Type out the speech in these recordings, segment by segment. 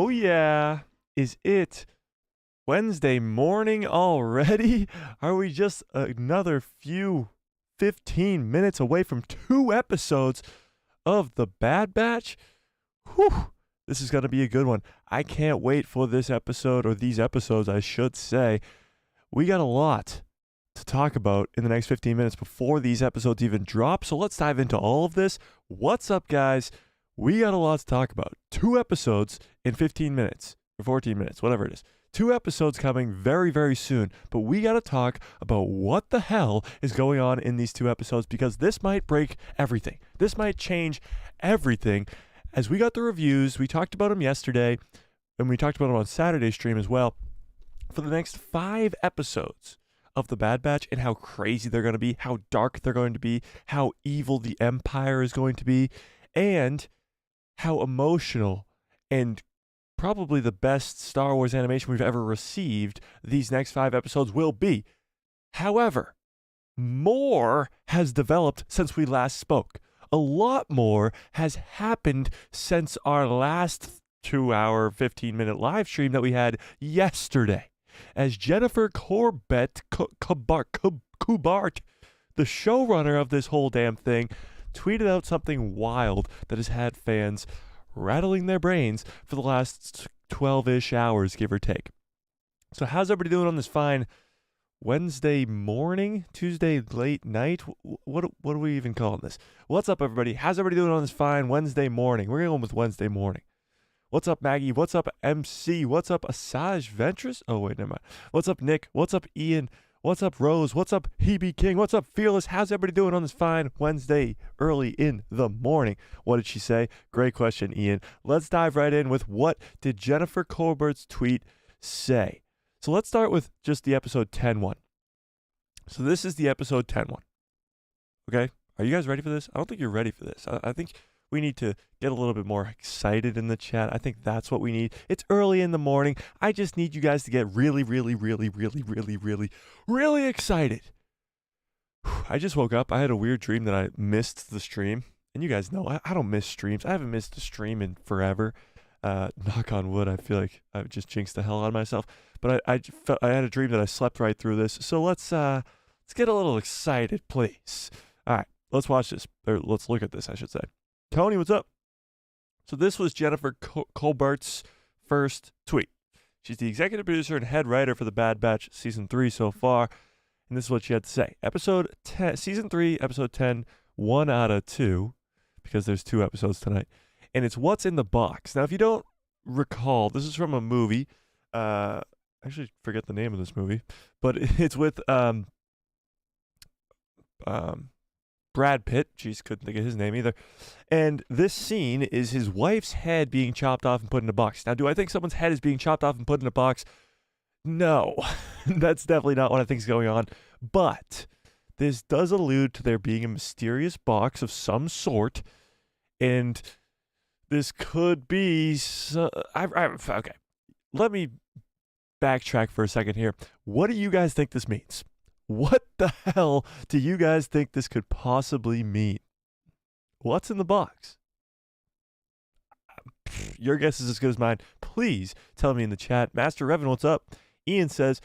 Oh yeah. Is it Wednesday morning already? Are we just another 15 minutes away from 2 episodes of The Bad Batch? Whew. This is going to be a good one. I can't wait for this episode, or these episodes, I should say. We got a lot to talk about in the next 15 minutes before these episodes even drop. So let's dive into all of this. What's up, guys? We got a lot to talk about. 2 episodes in 15 minutes, or 14 minutes, whatever it is. 2 episodes coming very, very soon. But we got to talk about what the hell is going on in these 2 episodes, because this might break everything. This might change everything. As we got the reviews, we talked about them yesterday, and we talked about them on Saturday's stream as well. For the next 5 episodes of The Bad Batch, and how crazy they're going to be, how dark they're going to be, how evil the Empire is going to be, and how emotional and probably the best Star Wars animation we've ever received these next 5 episodes will be. However, more has developed since we last spoke. A lot more has happened since our last 2-hour, 15-minute live stream that we had yesterday. As Jennifer Corbett Kubart, the showrunner of this whole damn thing, tweeted out something wild that has had fans rattling their brains for the last 12-ish hours, give or take. So how's everybody doing on this fine Wednesday morning, Tuesday late night? What are we even calling this? What's up, everybody? How's everybody doing on this fine Wednesday morning? We're going with Wednesday morning. What's up, Maggie? What's up, MC? What's up, Asajj Ventress? Oh, wait, never mind. What's up, Nick? What's up, Ian? What's up, Rose? What's up, Hebe King? What's up, Fearless? How's everybody doing on this fine Wednesday early in the morning? What did she say? Great question, Ian. Let's dive right in with what did Jennifer Colbert's tweet say? So let's start with just the episode 10 one. So this is the episode 10 one. Okay? Are you guys ready for this? I don't think you're ready for this. I think we need to get a little bit more excited in the chat. I think that's what we need. It's early in the morning. I just need you guys to get really, really, really, really, really, really, really excited. I just woke up. I had a weird dream that I missed the stream. And you guys know, I don't miss streams. I haven't missed a stream in forever. Knock on wood, I feel like I've just jinxed the hell out of myself. But I had a dream that I slept right through this. So let's get a little excited, please. All right, let's watch this. Or let's look at this, I should say. Tony, what's up? So this was Jennifer Colbert's first tweet. She's the executive producer and head writer for The Bad Batch Season 3 so far. And this is what she had to say. Season 3, Episode 10, 1 out of 2, because there's 2 episodes tonight. And it's What's in the Box. Now, if you don't recall, this is from a movie. I actually forget the name of this movie. But it's with Brad Pitt. Jeez, couldn't think of his name either. And this scene is his wife's head being chopped off and put in a box. Now, do I think someone's head is being chopped off and put in a box? No. That's definitely not what I think is going on. But this does allude to there being a mysterious box of some sort. And this could be... okay. Let me backtrack for a second here. What do you guys think this means? What the hell do you guys think this could possibly mean? What's in the box? Your guess is as good as mine. Please tell me in the chat. Master Revan, what's up? Ian says,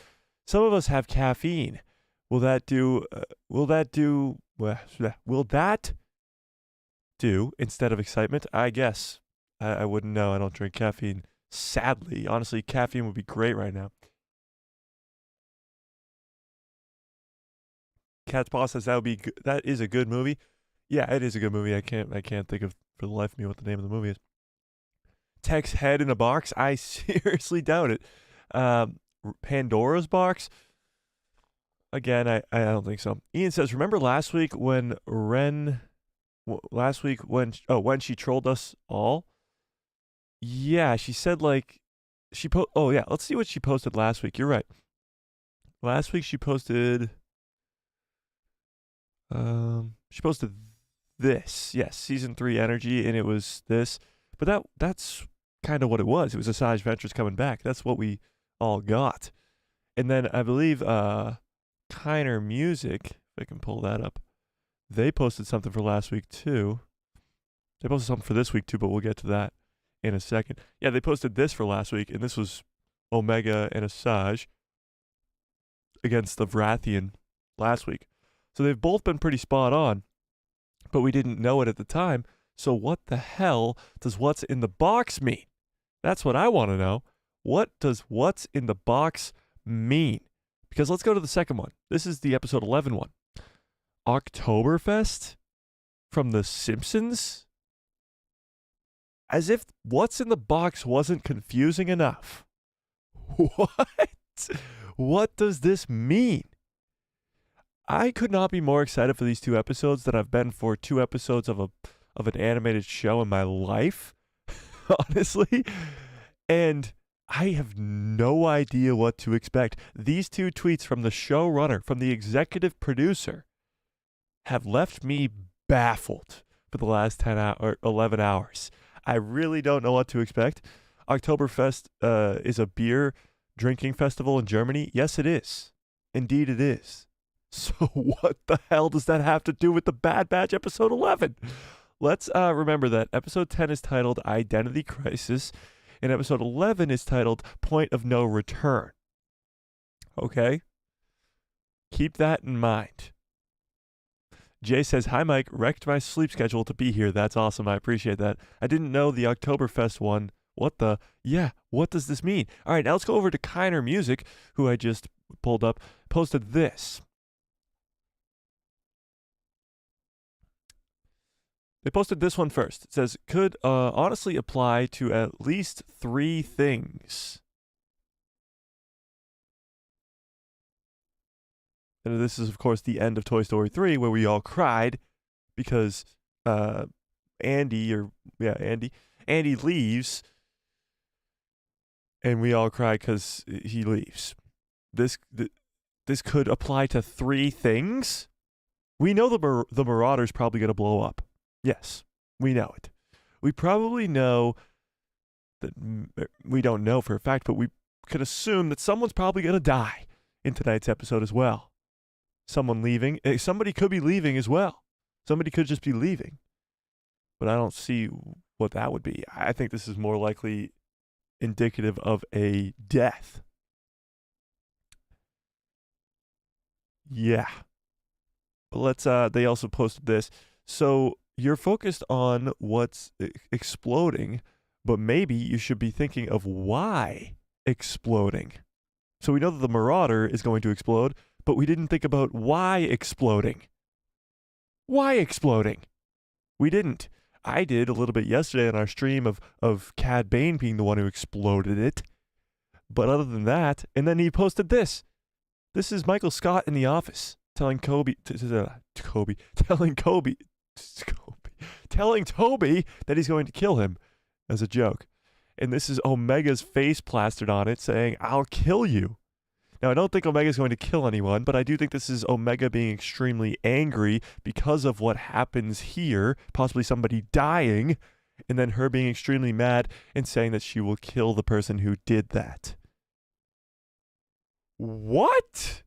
some of us have caffeine. Will that do instead of excitement? I guess. I wouldn't know. I don't drink caffeine. Sadly. Honestly, caffeine would be great right now. Cat's Paw says that is a good movie. Yeah, it is a good movie. I can't think of for the life of me what the name of the movie is. Tech's head in a box? I seriously doubt it. Pandora's box? Again, I don't think so. Ian says, remember last week when when she trolled us all? Yeah, she said let's see what she posted last week. You're right. Last week she posted this. Yes, Season 3 energy, and it was this. But that's kind of what it was. It was Asajj Ventress coming back. That's what we all got. And then I believe Kiner Music, if I can pull that up, they posted something for last week too. They posted something for this week too, but we'll get to that in a second. Yeah, they posted this for last week, and this was Omega and Asajj against the Vrathian last week. So they've both been pretty spot on, but we didn't know it at the time. So what the hell does what's in the box mean? That's what I want to know. What does what's in the box mean? Because let's go to the second one. This is the episode 11 one. Oktoberfest from The Simpsons? As if what's in the box wasn't confusing enough. What? What does this mean? I could not be more excited for these two episodes than I've been for two episodes of an animated show in my life, honestly. And I have no idea what to expect. These two tweets from the showrunner, from the executive producer, have left me baffled for the last 10 or 11 hours. I really don't know what to expect. Oktoberfest is a beer drinking festival in Germany. Yes, it is. Indeed, it is. So what the hell does that have to do with the Bad Batch episode 11? Let's remember that episode 10 is titled Identity Crisis, and episode 11 is titled Point of No Return. Okay? Keep that in mind. Jay says, hi, Mike. Wrecked my sleep schedule to be here. That's awesome. I appreciate that. I didn't know the Oktoberfest one. What the? Yeah, what does this mean? All right, now let's go over to Kiner Music, who I just pulled up, posted this. They posted this one first. It says, could honestly apply to at least 3 things. And this is, of course, the end of Toy Story 3, where we all cried because Andy leaves, and we all cry because he leaves. This could apply to 3 things. We know the Marauder's probably going to blow up. Yes, we know it. We probably know that we don't know for a fact, but we could assume that someone's probably going to die in tonight's episode as well. Someone leaving. Somebody could be leaving as well. Somebody could just be leaving. But I don't see what that would be. I think this is more likely indicative of a death. Yeah. But let's, they also posted this. So you're focused on what's exploding, but maybe you should be thinking of why exploding. So we know that the Marauder is going to explode, but we didn't think about why exploding. Why exploding? We didn't. I did a little bit yesterday on our stream of Cad Bane being the one who exploded it. But other than that, and then he posted this. This is Michael Scott in The Office telling Toby that he's going to kill him as a joke. And this is Omega's face plastered on it saying, I'll kill you. Now, I don't think Omega's going to kill anyone, but I do think this is Omega being extremely angry because of what happens here, possibly somebody dying, and then her being extremely mad and saying that she will kill the person who did that. What?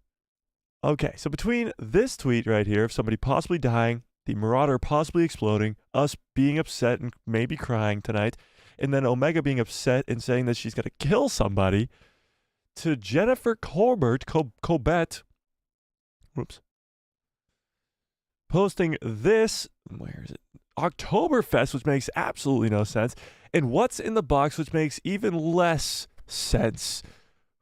Okay, so between this tweet right here of somebody possibly dying, the Marauder possibly exploding, us being upset and maybe crying tonight, and then Omega being upset and saying that she's going to kill somebody, to Jennifer Corbett, posting this, where is it? Oktoberfest, which makes absolutely no sense, and what's in the box, which makes even less sense.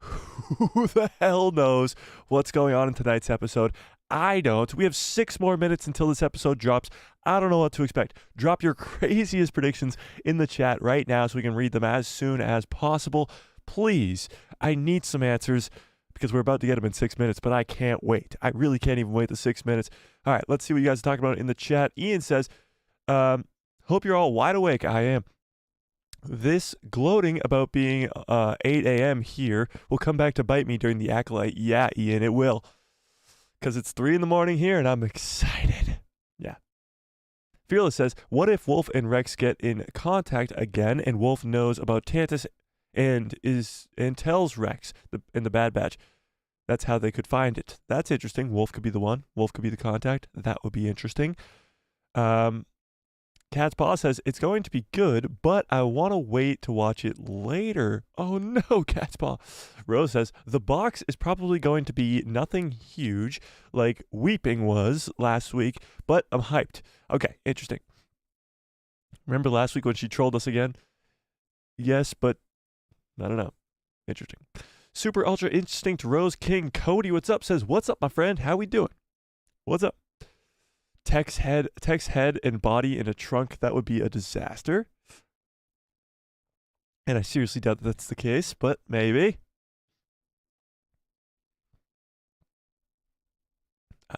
Who the hell knows what's going on in tonight's episode? I don't. We have 6 more minutes until this episode drops. I don't know what to expect. Drop your craziest predictions in the chat right now so we can read them as soon as possible. Please, I need some answers because we're about to get them in 6 minutes, but I can't wait. I really can't even wait the 6 minutes. All right, let's see what you guys are talking about in the chat. Ian says, hope you're all wide awake. I am. This gloating about being 8 a.m. here will come back to bite me during the Acolyte. Yeah, Ian, it will. Because it's 3 in the morning here and I'm excited. Yeah. Fearless says, what if Wolf and Rex get in contact again and Wolf knows about Tantus and tells Rex in the Bad Batch? That's how they could find it. That's interesting. Wolf could be the one. Wolf could be the contact. That would be interesting. Cad Cat's Paw says, it's going to be good, but I want to wait to watch it later. Oh no, Cat's Paw. Rose says, the box is probably going to be nothing huge like Weeping was last week, but I'm hyped. Okay, interesting. Remember last week when she trolled us again? Yes, but I don't know. Interesting. Super ultra interesting to Rose King. Cody, what's up? Says, what's up, my friend? How we doing? What's up? Tech's head and body in a trunk. That would be a disaster. And I seriously doubt that's the case, but maybe.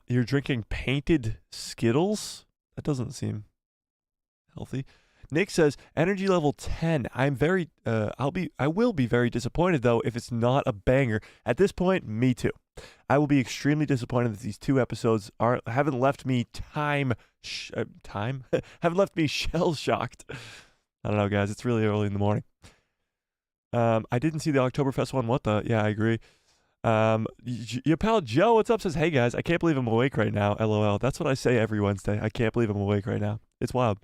You're drinking painted Skittles? That doesn't seem healthy. Nick says, energy level 10. I will be very disappointed though if it's not a banger. At this point, me too. I will be extremely disappointed that these 2 episodes haven't left me haven't left me shell shocked. I don't know, guys. It's really early in the morning. I didn't see the Oktoberfest one. What the? Yeah, I agree. Your pal Joe, what's up? Says, hey guys, I can't believe I'm awake right now. LOL. That's what I say every Wednesday. I can't believe I'm awake right now. It's wild.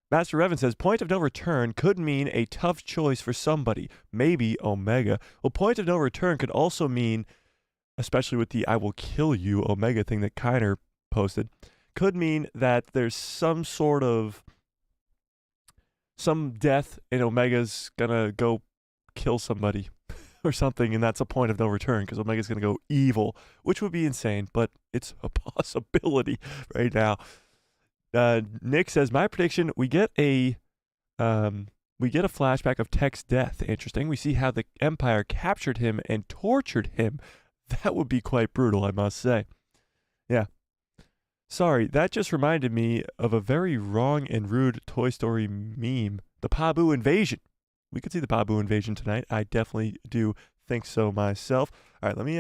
Master Revan says, point of no return could mean a tough choice for somebody. Maybe Omega. Well, point of no return could also mean, especially with the I will kill you Omega thing that Kiner posted, could mean that there's some death and Omega's gonna go kill somebody or something, and that's a point of no return because Omega's gonna go evil, which would be insane, but it's a possibility right now. Nick says, my prediction, we get a flashback of Tech's death. Interesting. We see how the Empire captured him and tortured him. That would be quite brutal, I must say. Yeah. Sorry, that just reminded me of a very wrong and rude Toy Story meme. The Pabu invasion. We could see the Pabu invasion tonight. I definitely do think so myself. All right, let me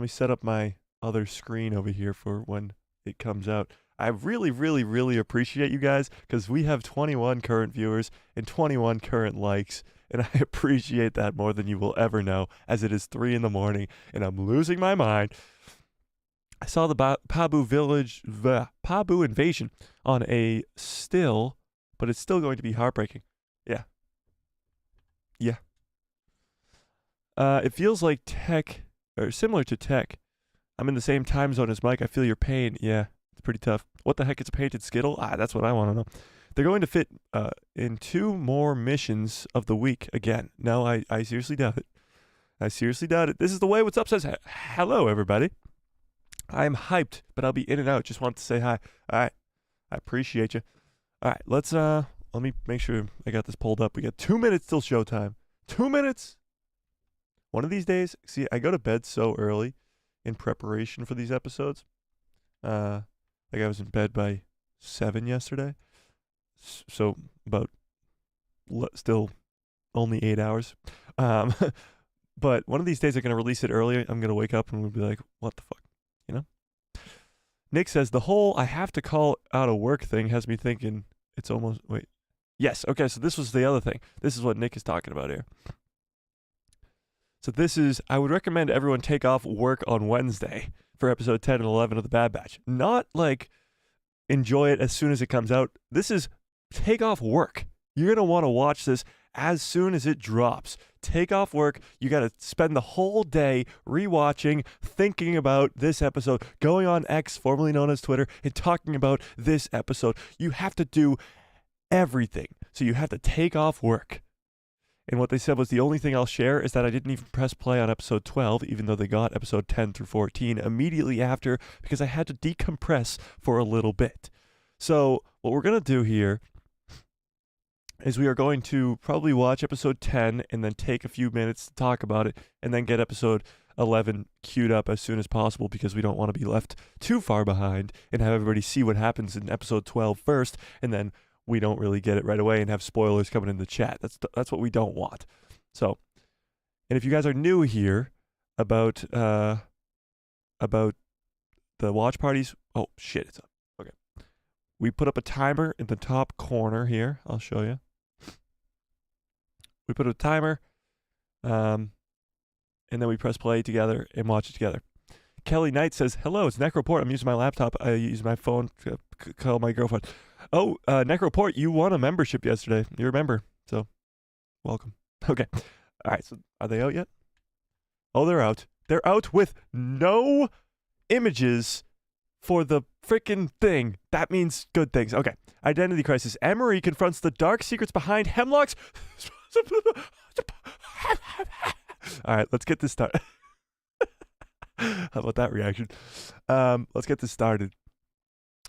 set up my other screen over here for when it comes out. I really, really, really appreciate you guys because we have 21 current viewers and 21 current likes, and I appreciate that more than you will ever know, as it is 3 in the morning and I'm losing my mind. I saw the Pabu invasion on a still, but it's still going to be heartbreaking. Yeah. Yeah. It feels like Tech, or similar to Tech. I'm in the same time zone as Mike. I feel your pain. Yeah. Pretty tough. What the heck is a painted Skittle? That's what I want to know. They're going to fit in 2 more missions of the week again. No, I seriously doubt it. I seriously doubt it. This is the way. What's up? Says, hello, everybody. I'm hyped, but I'll be in and out. Just want to say hi. All right. I appreciate you. All right. Let me make sure I got this pulled up. We got 2 minutes till showtime. 2 minutes. One of these days, see, I go to bed so early in preparation for these episodes. Like I was in bed by 7 yesterday, so about still only 8 hours. But one of these days they're gonna release it early. I'm gonna wake up and we'll be like, "What the fuck," you know? Nick says the whole "I have to call out a work" thing has me thinking it's almost Yes, okay. So this was the other thing. This is what Nick is talking about here. So this is, I would recommend everyone take off work on Wednesday for episode 10 and 11 of The Bad Batch. Not like enjoy it as soon as it comes out. This is take off work. You're going to want to watch this as soon as it drops. Take off work. You got to spend the whole day rewatching, thinking about this episode, going on X, formerly known as Twitter, and talking about this episode. You have to do everything. So you have to take off work. And what they said was the only thing I'll share is that I didn't even press play on episode 12, even though they got episode 10 through 14 immediately after, because I had to decompress for a little bit. So what we're going to do here is we are going to probably watch episode 10 and then take a few minutes to talk about it and then get episode 11 queued up as soon as possible because we don't want to be left too far behind and have everybody see what happens in episode 12 first, and then we don't really get it right away and have spoilers coming in the chat. That's what we don't want. So, and if you guys are new here about the watch parties, oh shit, it's up. Okay. We put up a timer in the top corner here. I'll show you. We put a timer, and then we press play together and watch it together. Kelly Knight says, hello, it's Necroport. I'm using my laptop. I use my phone to call my girlfriend. Oh, Necroport, you won a membership yesterday. You remember, so welcome. Okay. All right, so are they out yet? Oh, they're out. They're out with no images for the freaking thing. That means good things. Okay. Identity crisis. Emery confronts the dark secrets behind Hemlock's. All right, let's get this started. How about that reaction? Let's get this started.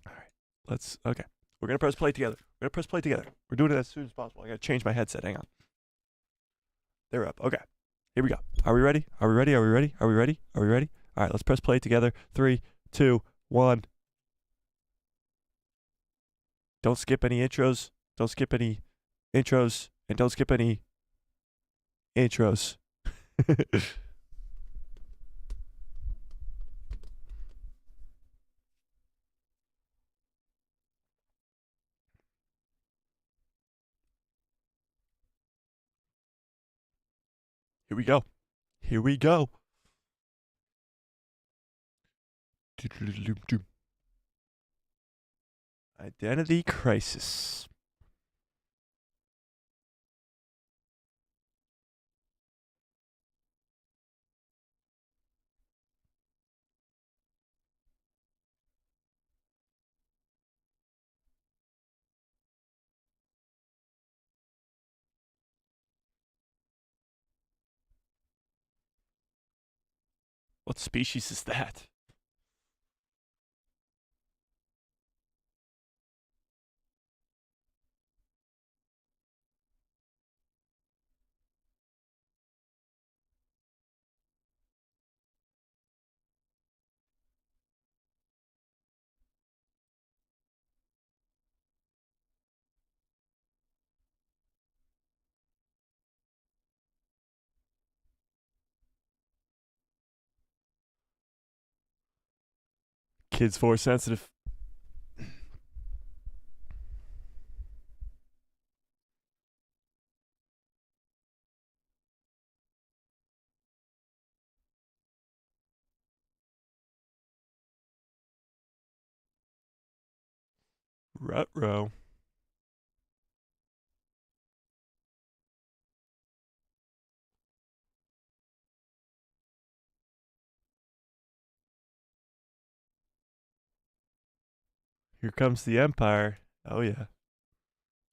All right, okay. We're gonna press play together. We're doing it as soon as possible. I gotta change my headset. Hang on. They're up. Okay. Here we go. Are we ready? Are we ready? Are we ready? Are we ready? Are we ready? All right, let's press play together. 3, 2, 1. Don't skip any intros. Don't skip any intros. And don't skip any intros. Here we go. Here we go. Identity crisis. What species is that? Kids force sensitive. Rutro. Here comes the Empire. Oh yeah.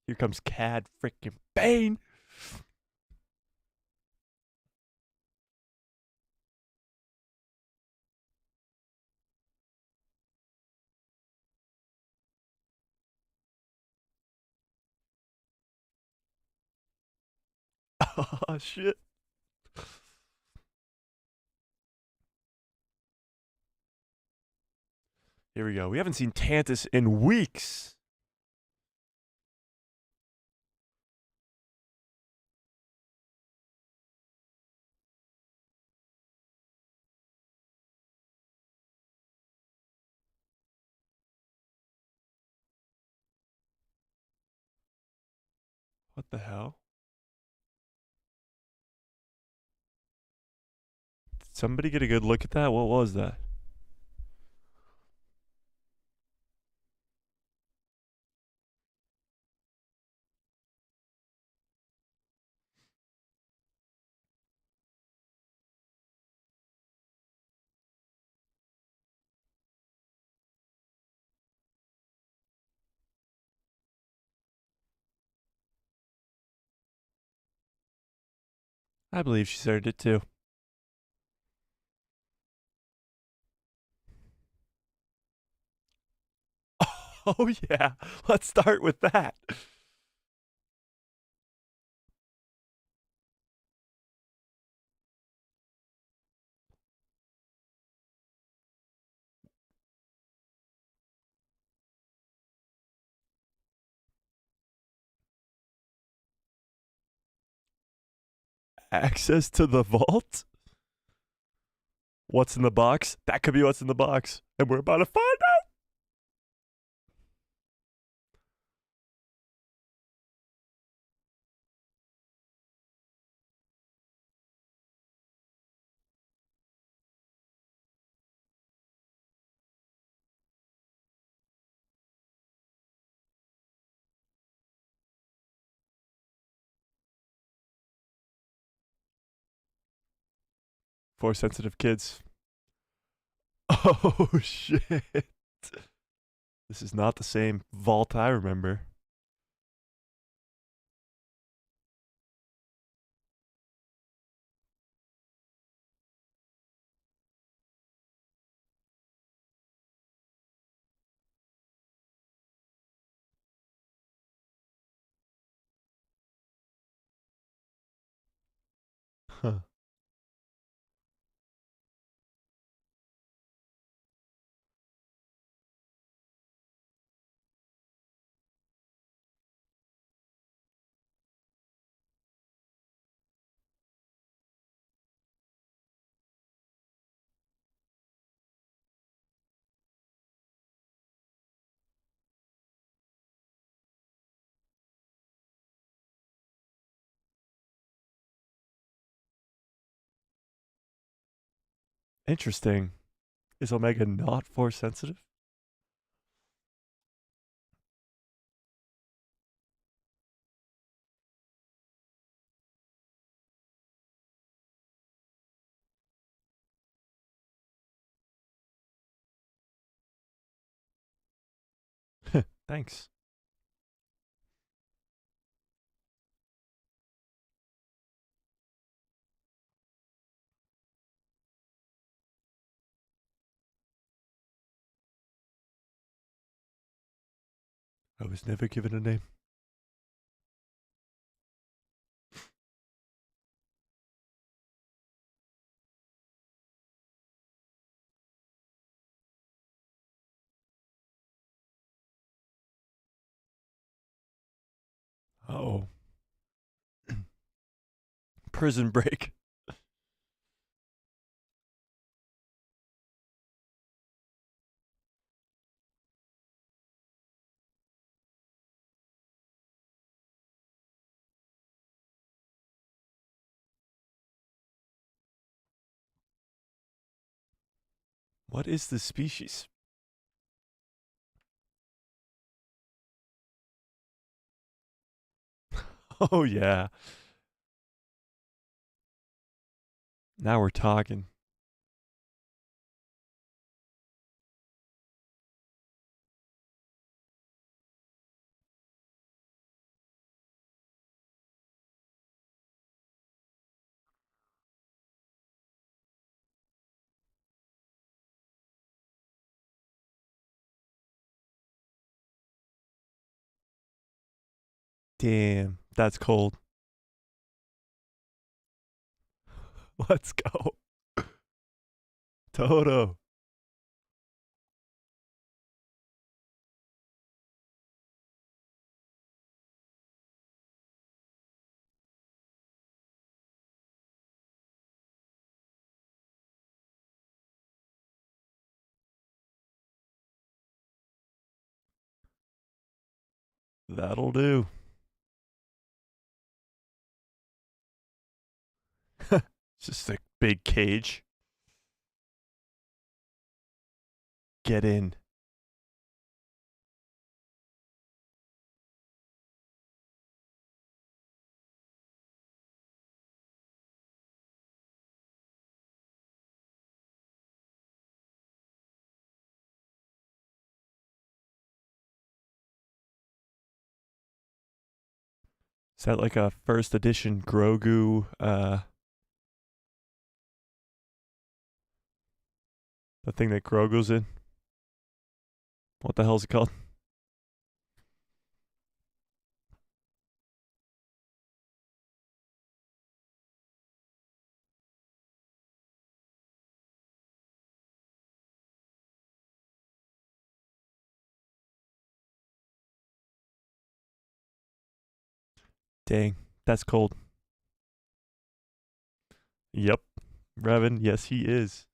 Here comes Cad freaking Bane. Oh shit. Here we go. We haven't seen Tantus in weeks. What the hell? Did somebody get a good look at that? What was that? I believe she started it too. Oh yeah. Let's start with that. Access to the vault? What's in the box? That could be what's in the box. And we're about to find out. Force sensitive kids. Oh shit. This is not the same vault I remember. Huh. Interesting. Is Omega not force sensitive? Thanks. I was never given a name. Oh. Prison break. What is the species? Oh, yeah. Now we're talking. Damn, that's cold. Let's go. Toto. That'll do. Just a big cage. Get in. Is that like a first edition Grogu? The thing that Grogu's in? What the hell's it called? Dang, that's cold. Yep. Revan, yes, he is.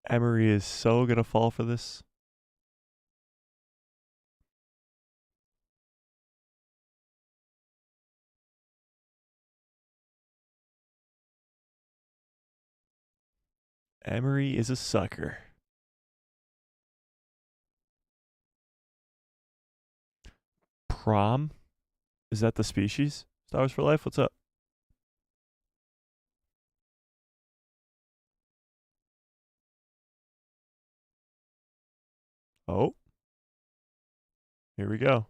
Emery is so gonna fall for this. Emery is a sucker. Prom? Is that the species? Stars for Life? What's up? Oh, here we go.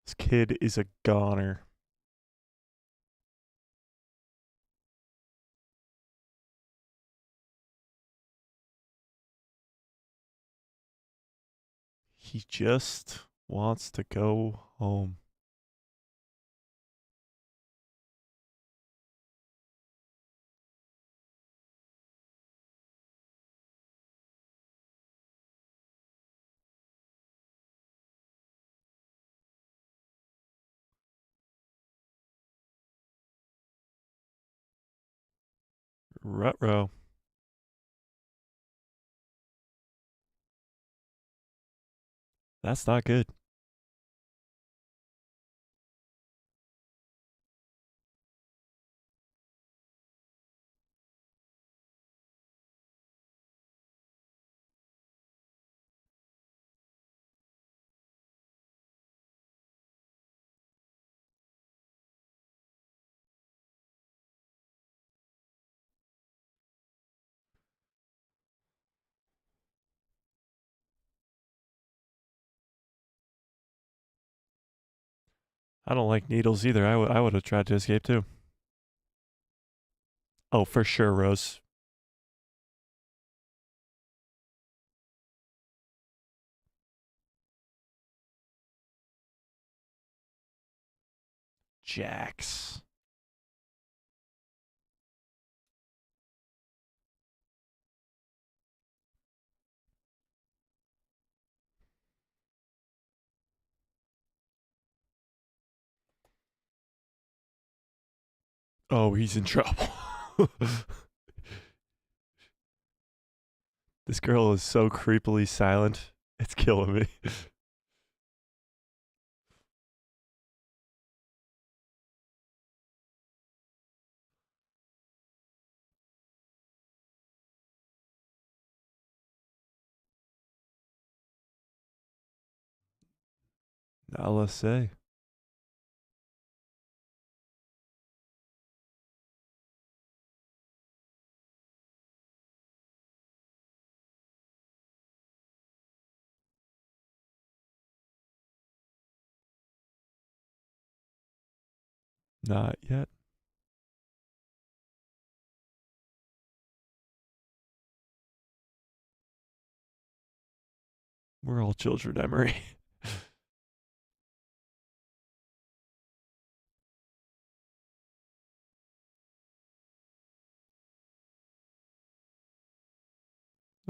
This kid is a goner. He just wants to go home. Rutro. That's not good. I don't like needles either. I would have tried to escape too. Oh, for sure, Rose. Jax. Oh, he's in trouble. This girl is so creepily silent. It's killing me. Now let's say. Not yet. We're all children, Emery.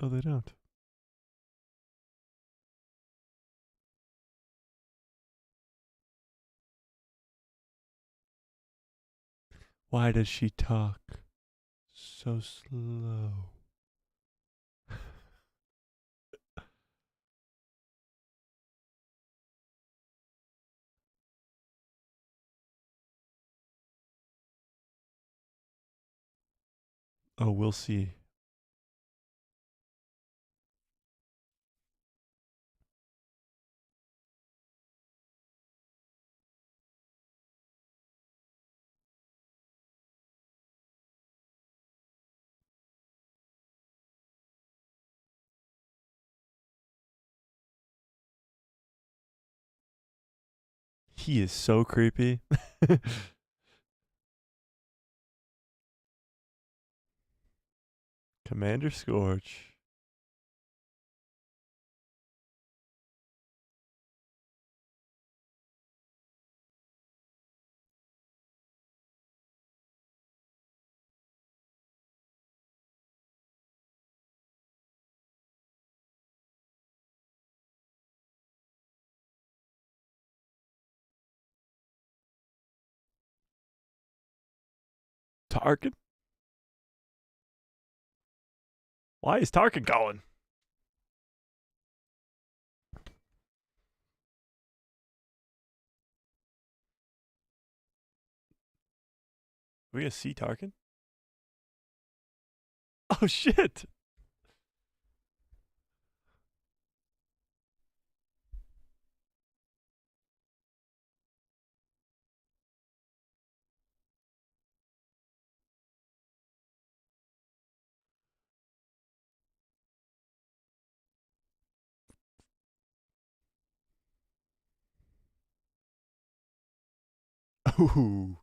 No, they don't. Why does she talk so slow? Oh, we'll see. He is so creepy. Commander Scorch. Tarkin? Why is Tarkin going? We gonna see Tarkin? Oh shit! Ooh.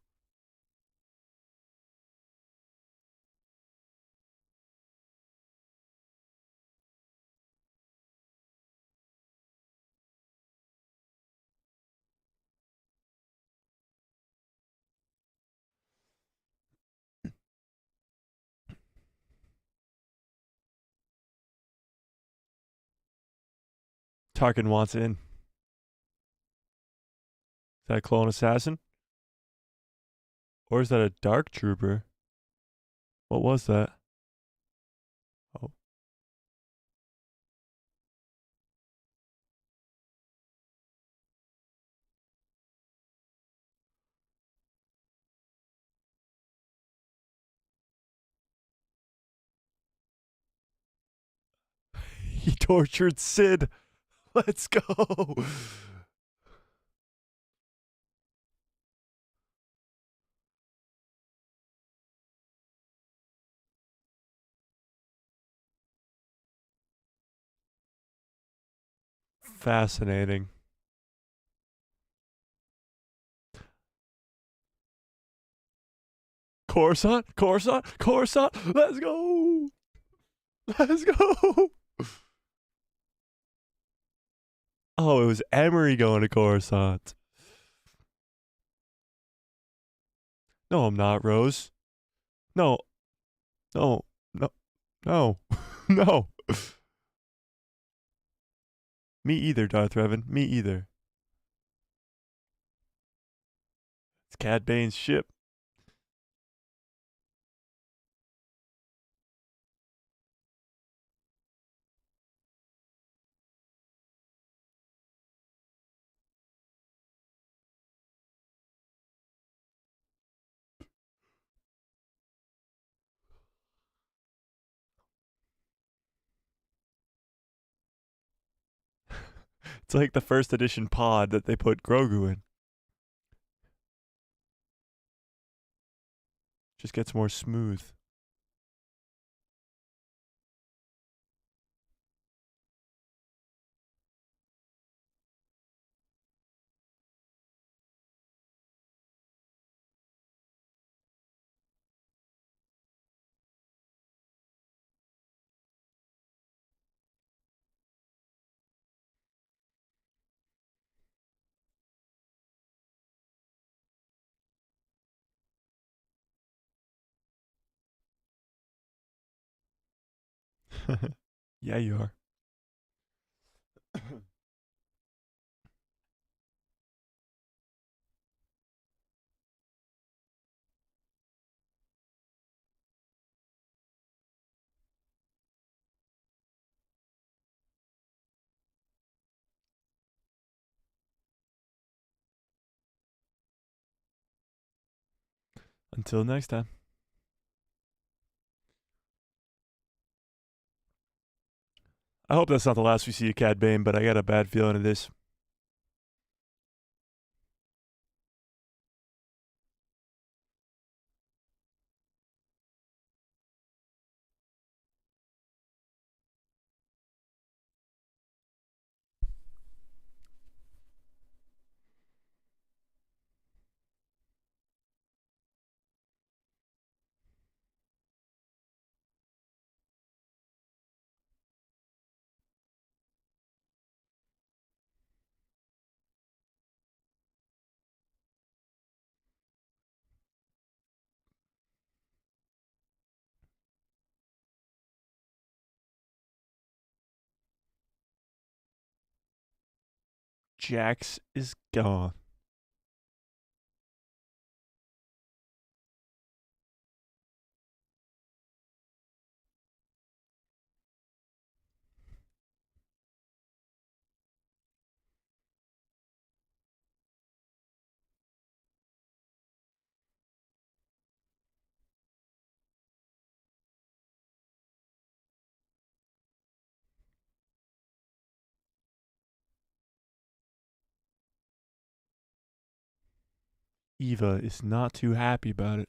Tarkin wants in. Is that a clone assassin? Or is that a dark trooper? What was that? Oh. He tortured Sid. Let's go. Fascinating. Coruscant, Coruscant, Coruscant. Let's go. Let's go. Oh, it was Emery going to Coruscant. No, I'm not, Rose. No, no, no, no, no. Me either, Darth Revan. Me either. It's Cad Bane's ship. It's like the first edition pod that they put Grogu in. Just gets more smooth. Yeah, you are. Until next time. I hope that's not the last we see of Cad Bane, but I got a bad feeling of this. Jax is gone. Eva is not too happy about it.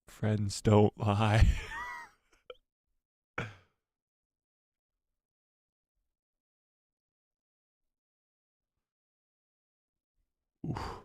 Friends don't lie. Oof.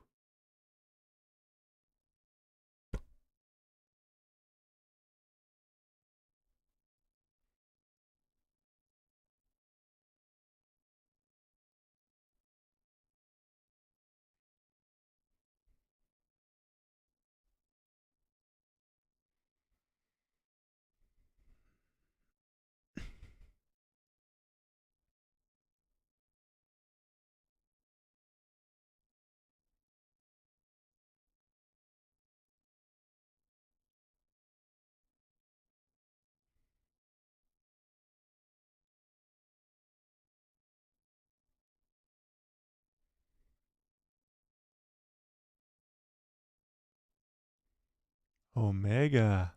Omega.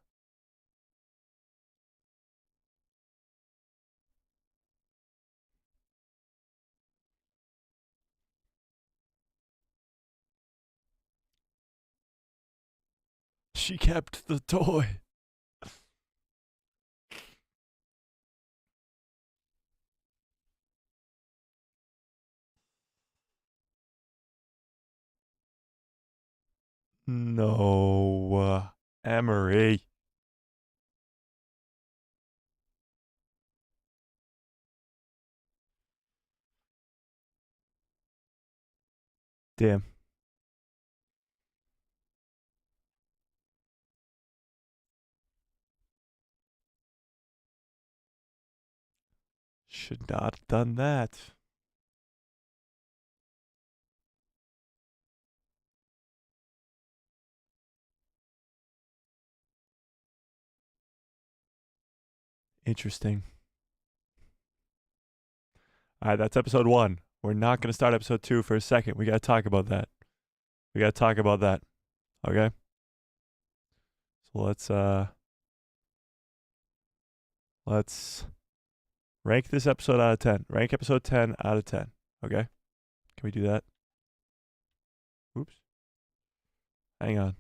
She kept the toy. No. Emery. Damn. Should not have done that. Interesting. All right, that's episode 1. We're not going to start episode 2 for a second. We got to talk about that. Okay? So let's rank this episode out of 10. Rank episode 10 out of 10. Okay? Can we do that? Oops. Hang on.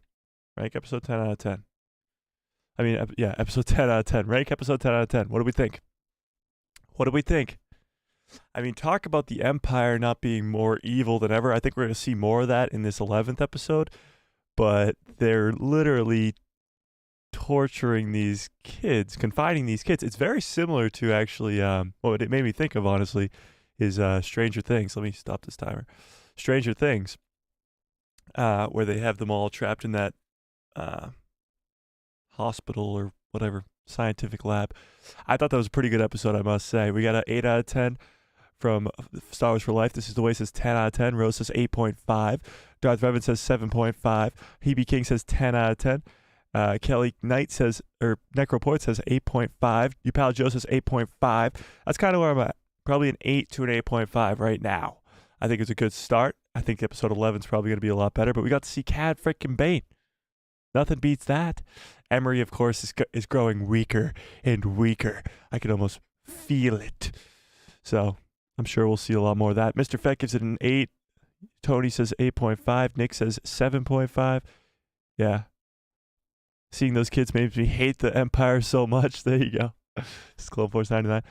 Rank episode 10 out of 10. Episode 10 out of 10. Rank episode 10 out of 10. What do we think? I mean, talk about the Empire not being more evil than ever. I think we're going to see more of that in this 11th episode. But they're literally torturing these kids, confining these kids. It's very similar to actually, what it made me think of, honestly, is Stranger Things. Let me stop this timer. Stranger Things, where they have them all trapped in that hospital or whatever, scientific lab. I thought that was a pretty good episode, I must say. We got an 8 out of 10 from Star Wars for Life. This is the way says 10 out of 10. Rose says 8.5. Darth Revan says 7.5. Hebe King says 10 out of 10. Kelly Knight says, or Necroport says 8.5. Upal Joe says 8.5. That's kind of where I'm at. Probably an 8 to an 8.5 right now. I think it's a good start. I think episode 11 is probably going to be a lot better, but we got to see Cad freaking Bane. Nothing beats that. Emery, of course, is growing weaker and weaker. I can almost feel it. So I'm sure we'll see a lot more of that. Mr. Fett gives it an 8. Tony says 8.5. Nick says 7.5. Yeah. Seeing those kids makes me hate the Empire so much. There you go. It's Clone Force 99.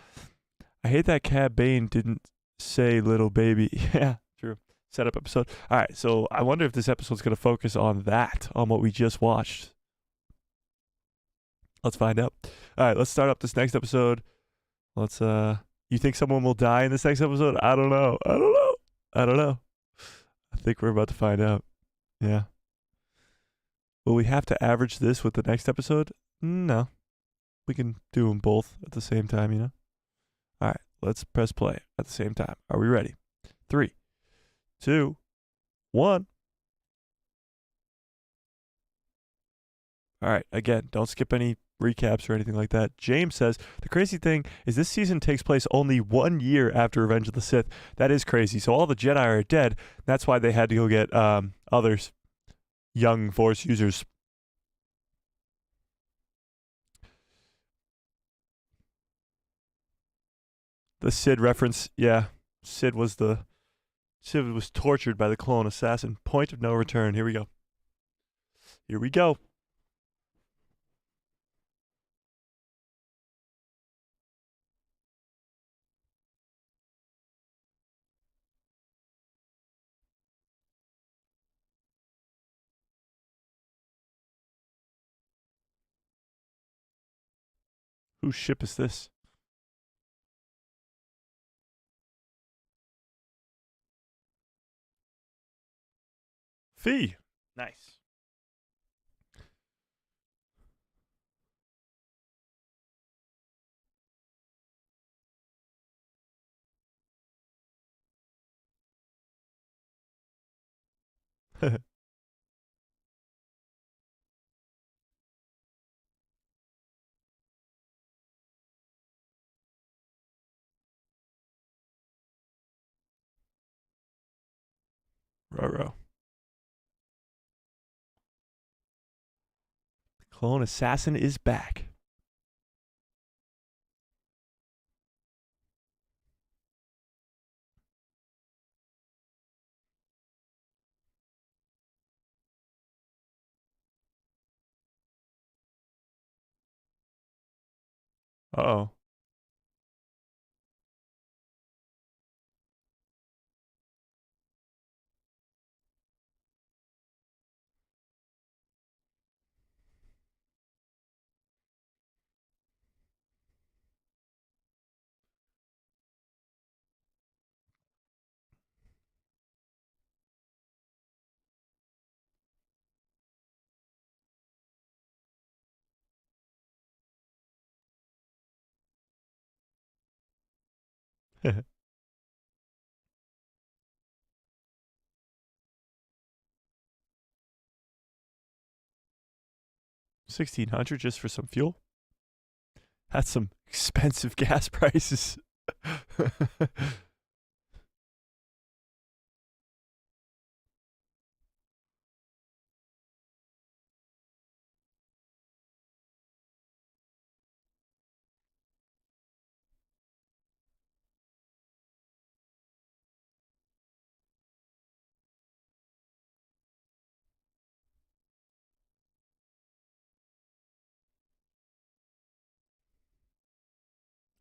I hate that Cad Bane didn't say little baby. Yeah, true. Setup episode. All right, so I wonder if this episode's going to focus on that, on what we just watched. Let's find out. All right, let's start up this next episode. You think someone will die in this next episode? I don't know. I think we're about to find out. Yeah. Will we have to average this with the next episode? No. We can do them both at the same time, you know? All right, let's press play at the same time. Are we ready? 3, 2, 1. All right, again, don't skip any recaps or anything like that. James says, the crazy thing is this season takes place only 1 year after Revenge of the Sith. That is crazy. So all the Jedi are dead. That's why they had to go get others. Young Force users. The Sid reference. Yeah, Sid was tortured by the clone assassin. Point of no return. Here we go. Here we go. Whose ship is this? Fee. Nice. Roro. Clone assassin is back. Uh-oh. $1,600 just for some fuel? That's some expensive gas prices.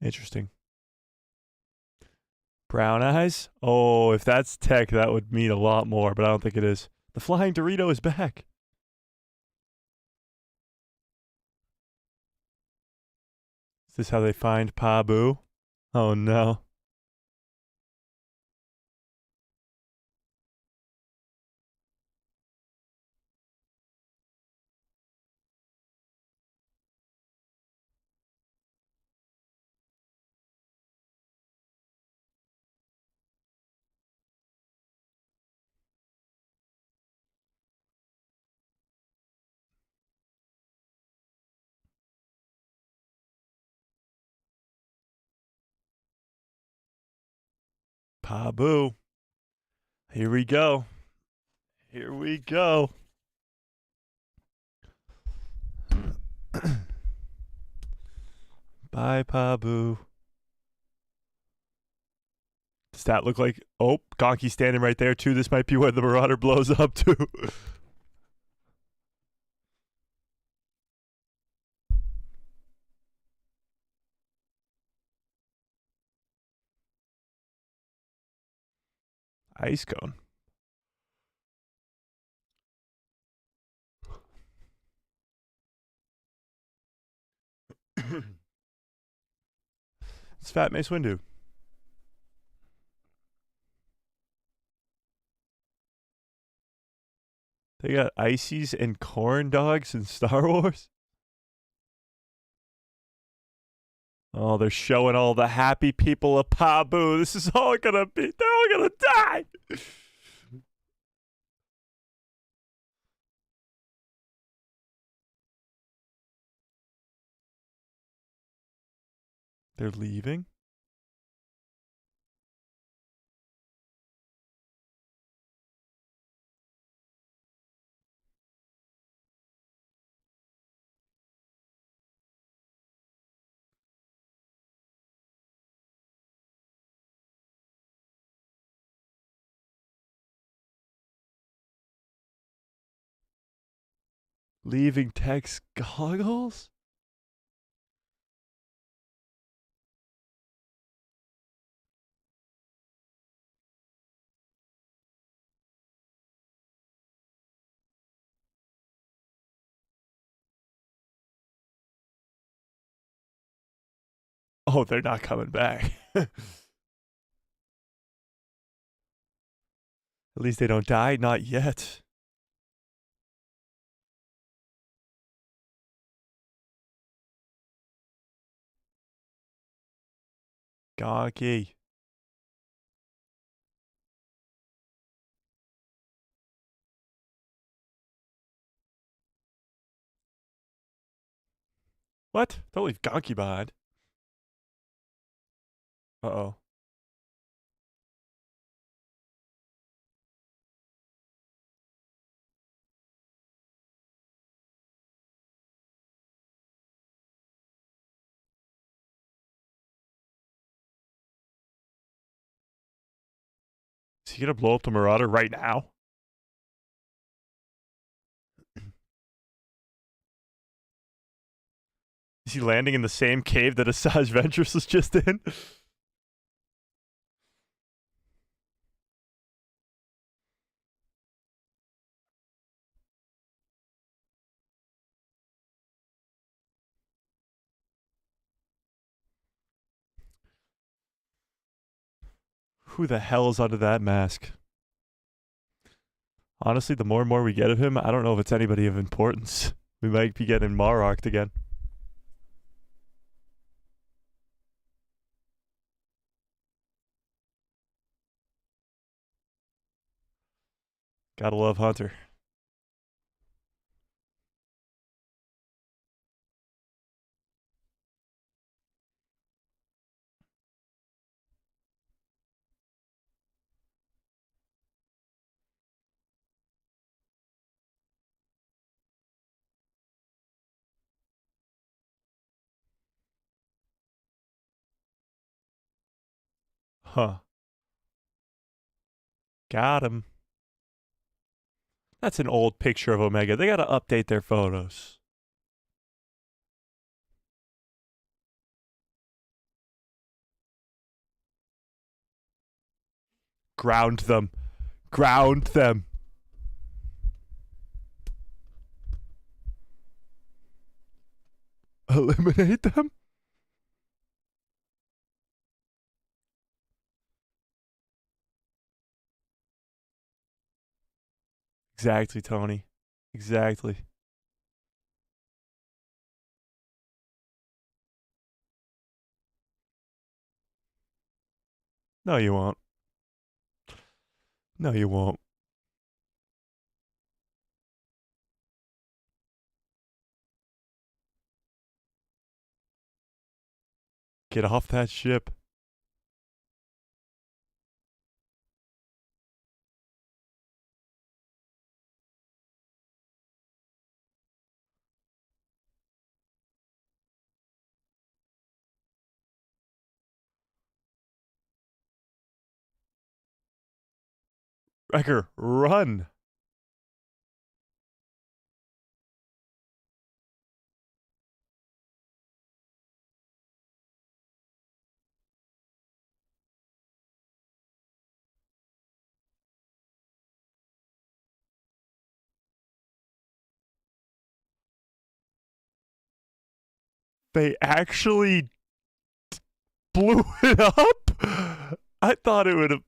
Interesting. Brown eyes? Oh, if that's tech, that would mean a lot more, but I don't think it is. The flying Dorito is back. Is this how they find Pabu? Oh no. Pabu. Here we go. Here we go. Bye, Pabu. Does that look like... Oh, Gonky standing right there, too. This might be where the Marauder blows up, too. Ice cone. It's Fat Mace Windu. They got ices and corn dogs in Star Wars? Oh, they're showing all the happy people of Pabu. This is all gonna be... They're all gonna die! They're leaving? Leaving Tech's goggles? Oh, they're not coming back. At least they don't die. Not yet. Gonky. What? Don't leave Gonky behind. Uh-oh. Is he gonna blow up the Marauder right now? Is he landing in the same cave that Asajj Ventress was just in? Who the hell is under that mask? Honestly, the more and more we get of him, I don't know if it's anybody of importance. We might be getting Maroked again. Gotta love Hunter. Huh. Got him. That's an old picture of Omega. They gotta update their photos. Ground them. Ground them. Eliminate them? Exactly, Tony. Exactly. No, you won't. No, you won't. Get off that ship. Wrecker, run. They actually blew it up? I thought it would have.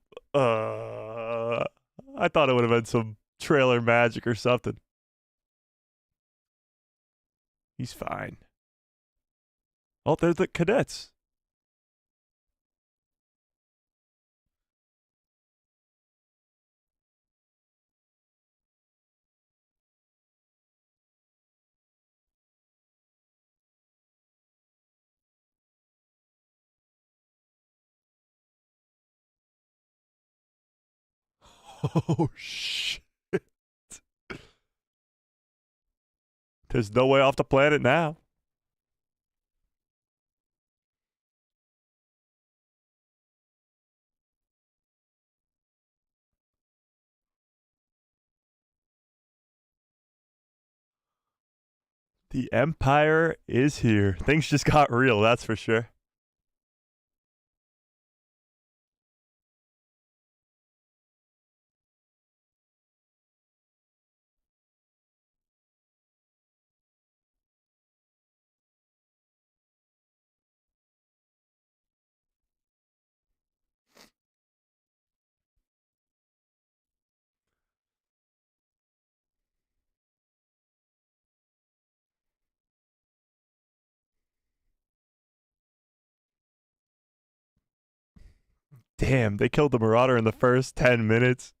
I thought it would have been some trailer magic or something. He's fine. Oh, they're the cadets. Oh, shit. There's no way off the planet now. The Empire is here. Things just got real, that's for sure. Damn, they killed the Marauder in the first 10 minutes.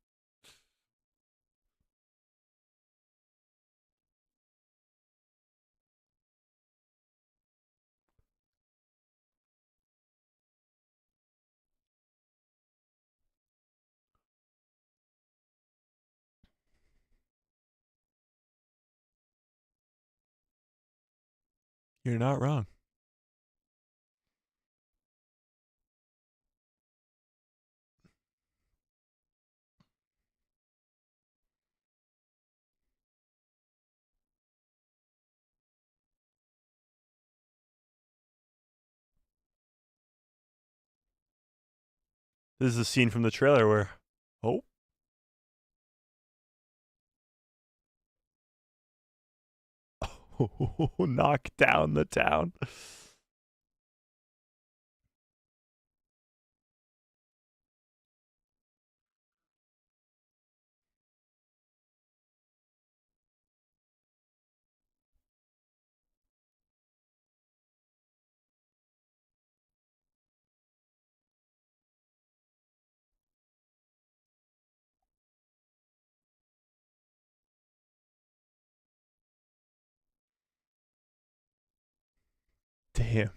You're not wrong. This is a scene from the trailer where, oh, knock down the town. Damn.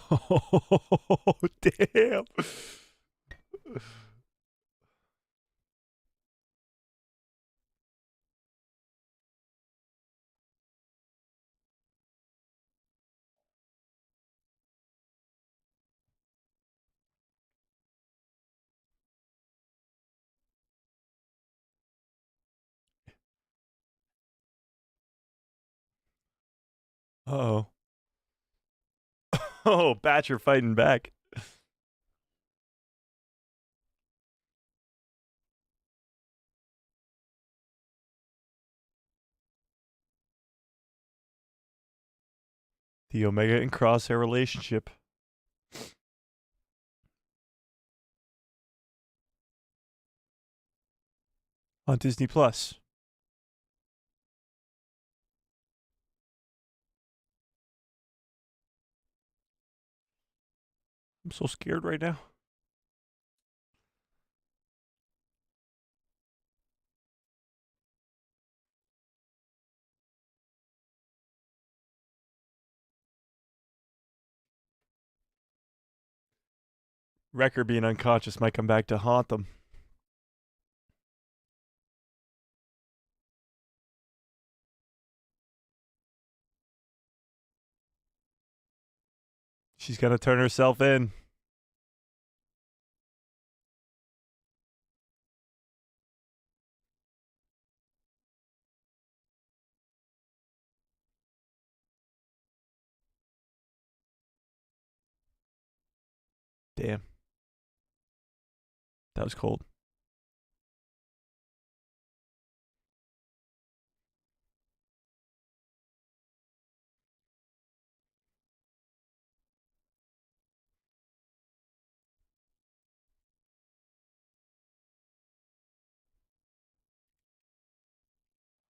Oh, damn. Oh. Oh, Batcher fighting back. The Omega and Crosshair relationship. On Disney Plus. I'm so scared right now. Wrecker being unconscious might come back to haunt them. She's gonna turn herself in. Damn. That was cold.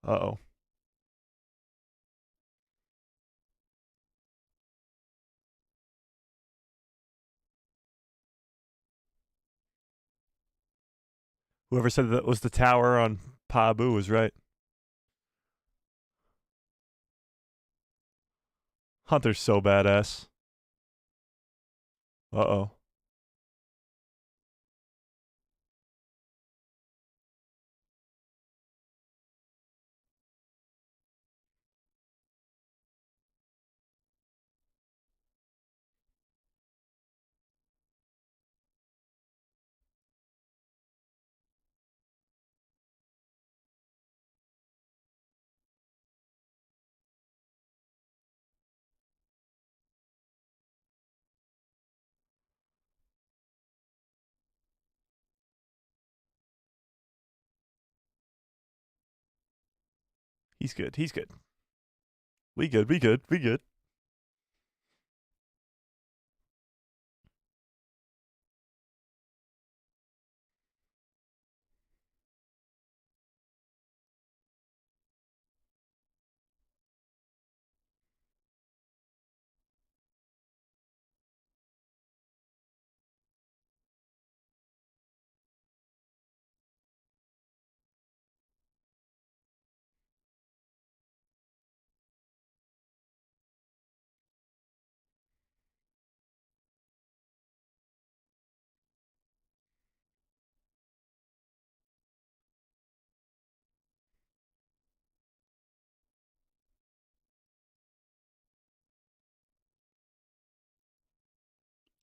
Uh-oh. Whoever said that was the tower on Pabu was right. Hunter's so badass. Uh-oh. He's good. He's good. We good. We good. We good.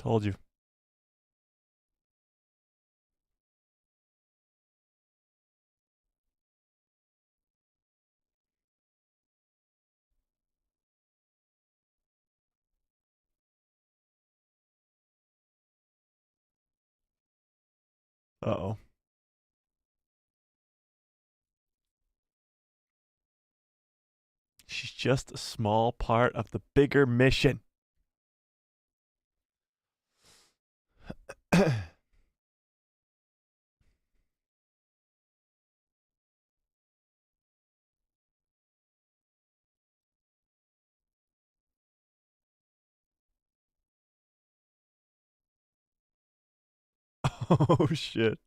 Told you. Uh oh. She's just a small part of the bigger mission. Oh shit.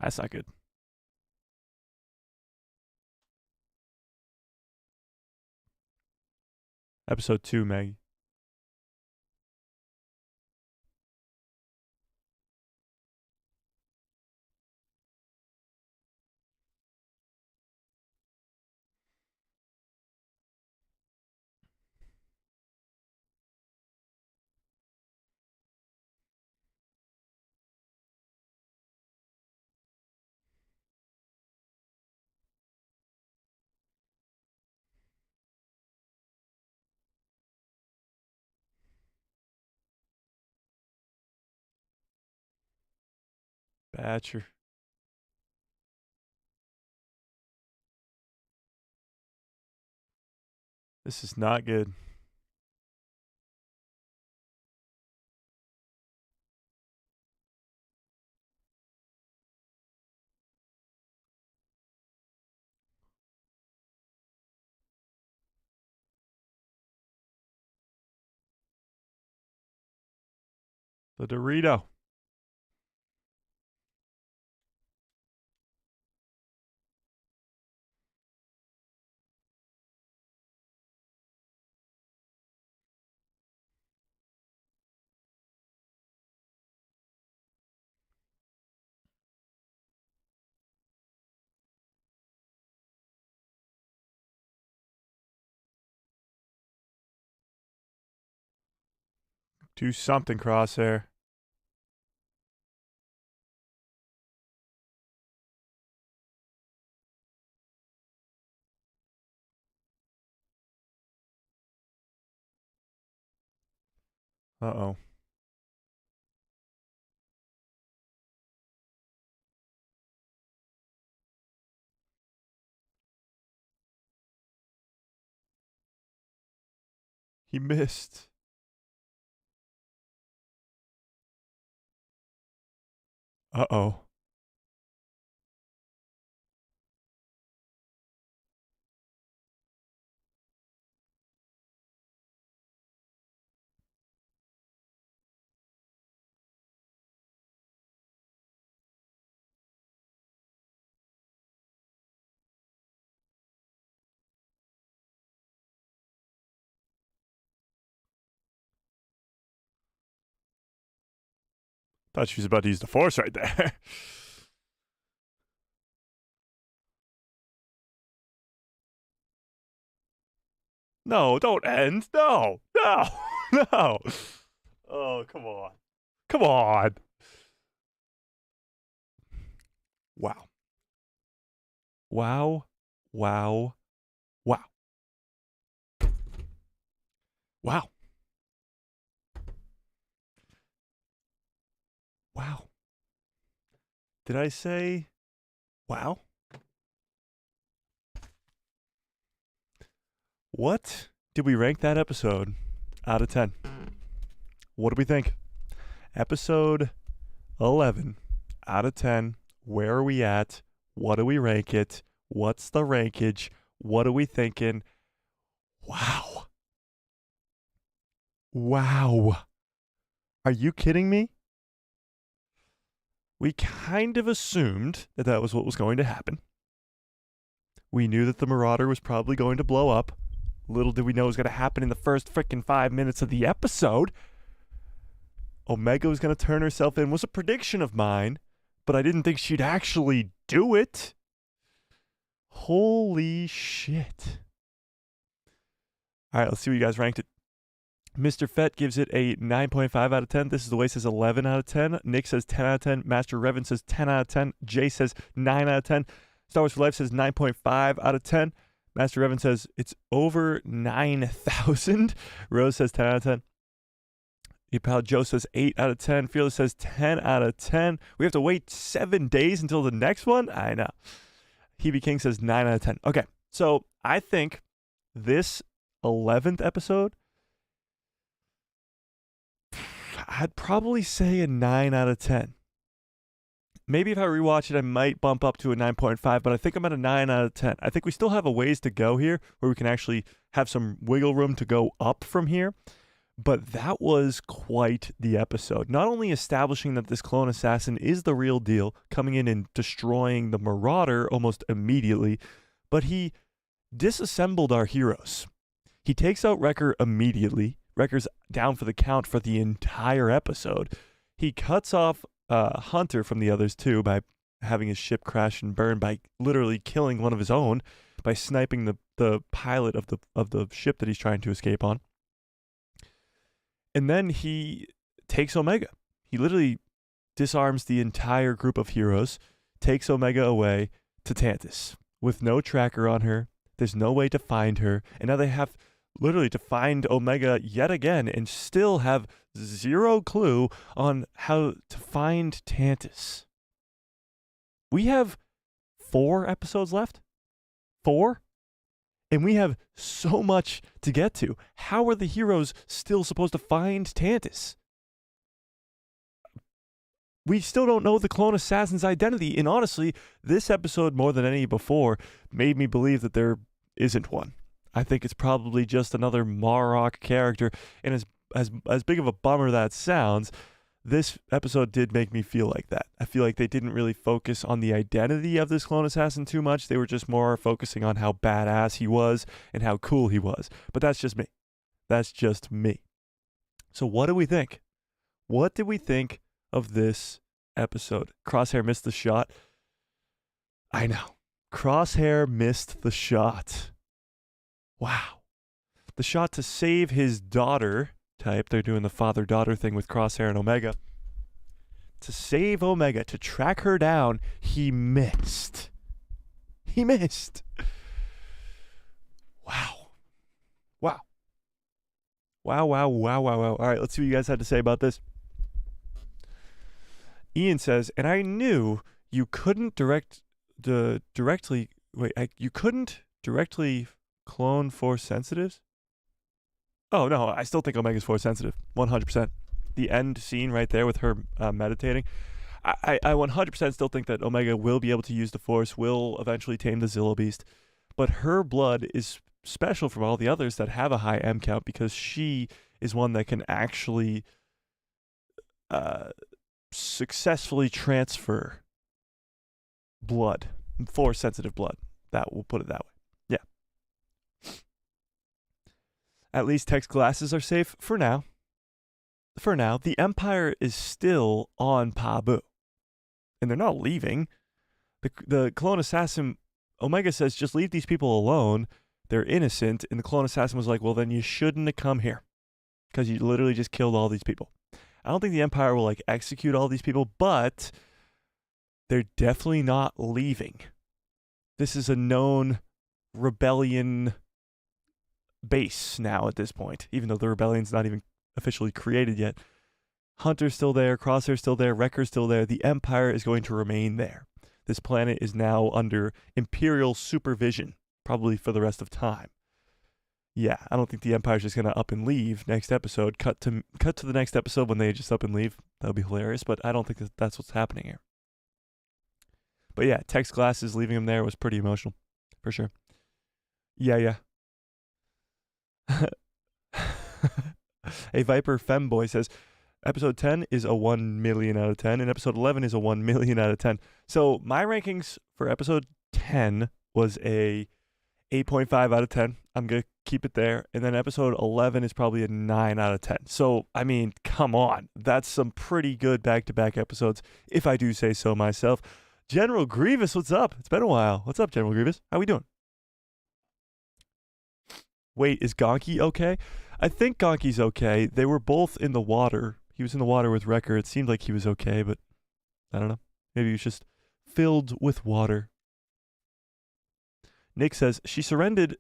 That's not good. Episode 2, Maggie. Batcher. This is not good. The Dorito. Do something, Crosshair. Uh oh. He missed. Uh oh. Thought she was about to use the Force right there. No, don't end. No. No. Oh, come on. Come on. Wow. Wow. Wow. Wow. Wow. Wow. Did I say wow? What did we rank that episode out of 10? What do we think? Episode 11 out of 10. Where are we at? What do we rank it? What's the rankage? What are we thinking? Wow. Wow. Are you kidding me? We kind of assumed that that was what was going to happen. We knew that the Marauder was probably going to blow up. Little did we know it was going to happen in the first freaking 5 minutes of the episode. Omega was going to turn herself in. Was a prediction of mine, but I didn't think she'd actually do it. Holy shit. All right, let's see what you guys ranked it. Mr. Fett gives it a 9.5 out of 10. This is the way says 11 out of 10. Nick says 10 out of 10. Master Revan says 10 out of 10. Jay says 9 out of 10. Star Wars for Life says 9.5 out of 10. Master Revan says it's over 9,000. Rose says 10 out of 10. Your pal Joe says 8 out of 10. Fearless says 10 out of 10. We have to wait 7 days until the next one? I know. Hebe King says 9 out of 10. Okay, so I think this 11th episode, I'd probably say a 9 out of 10. Maybe if I rewatch it, I might bump up to a 9.5, but I think I'm at a 9 out of 10. I think we still have a ways to go here where we can actually have some wiggle room to go up from here. But that was quite the episode. Not only establishing that this clone assassin is the real deal, coming in and destroying the Marauder almost immediately, but he disassembled our heroes. He takes out Wrecker immediately. Wrecker's down for the count for the entire episode. He cuts off Hunter from the others too by having his ship crash and burn, by literally killing one of his own, by sniping the pilot of the ship that he's trying to escape on. And then he takes Omega. He literally disarms the entire group of heroes, takes Omega away to Tantus with no tracker on her. There's no way to find her. And now they have literally to find Omega yet again and still have zero clue on how to find Tantus. We have 4 episodes left. 4? And we have so much to get to. How are the heroes still supposed to find Tantus? We still don't know the clone assassin's identity. And honestly, this episode, more than any before, made me believe that there isn't one. I think it's probably just another Marok character. And as big of a bummer that sounds, this episode did make me feel like that. I feel like they didn't really focus on the identity of this clone assassin too much. They were just more focusing on how badass he was and how cool he was. But that's just me. That's just me. So what do we think? What did we think of this episode? Crosshair missed the shot. I know. Crosshair missed the shot. Wow. The shot to save his daughter type. They're doing the father-daughter thing with Crosshair and Omega. To save Omega, to track her down, he missed. He missed. Wow. Wow. Wow, wow, wow, wow, wow. All right, let's see what you guys had to say about this. Ian says, and I knew you couldn't directly clone Force sensitives. Oh, no, I still think Omega's Force sensitive, 100%. The end scene right there with her meditating. I 100% still think that Omega will be able to use the Force, will eventually tame the Zillo Beast. But her blood is special from all the others that have a high M count because she is one that can actually successfully transfer blood, Force sensitive blood. We'll put it that way. Yeah. At least Tech's glasses are safe for now. for now, the Empire is still on Pabu. And they're not leaving. The clone assassin, Omega says, just leave these people alone. They're innocent. And the clone assassin was like, well, then you shouldn't have come here. Because you literally just killed all these people. I don't think the Empire will, like, execute all these people, but they're definitely not leaving. This is a known rebellion base now at this point, even though the rebellion's not even officially created yet. Hunter's still there, Crosshair's still there, Wrecker's still there. The Empire is going to remain there. This planet is now under Imperial supervision, probably for the rest of time. Yeah, I don't think the Empire's just going to up and leave next episode. Cut to the next episode when they just up and leave. That would be hilarious, but I don't think that's what's happening here. But yeah, Tech's glasses, leaving him there was pretty emotional, for sure. Yeah. A Viper Femboy says, episode 10 is a 1 million out of 10, and episode 11 is a 1 million out of 10. So my rankings for episode 10 was a 8.5 out of 10. I'm going to keep it there. And then episode 11 is probably a 9 out of 10. So, I mean, come on. That's some pretty good back-to-back episodes, if I do say so myself. General Grievous, what's up? It's been a while. What's up, General Grievous? How we doing? Wait, is Gonky okay? I think Gonky's okay. They were both in the water. He was in the water with Wrecker. It seemed like he was okay, but I don't know. Maybe he was just filled with water. Nick says, she surrendered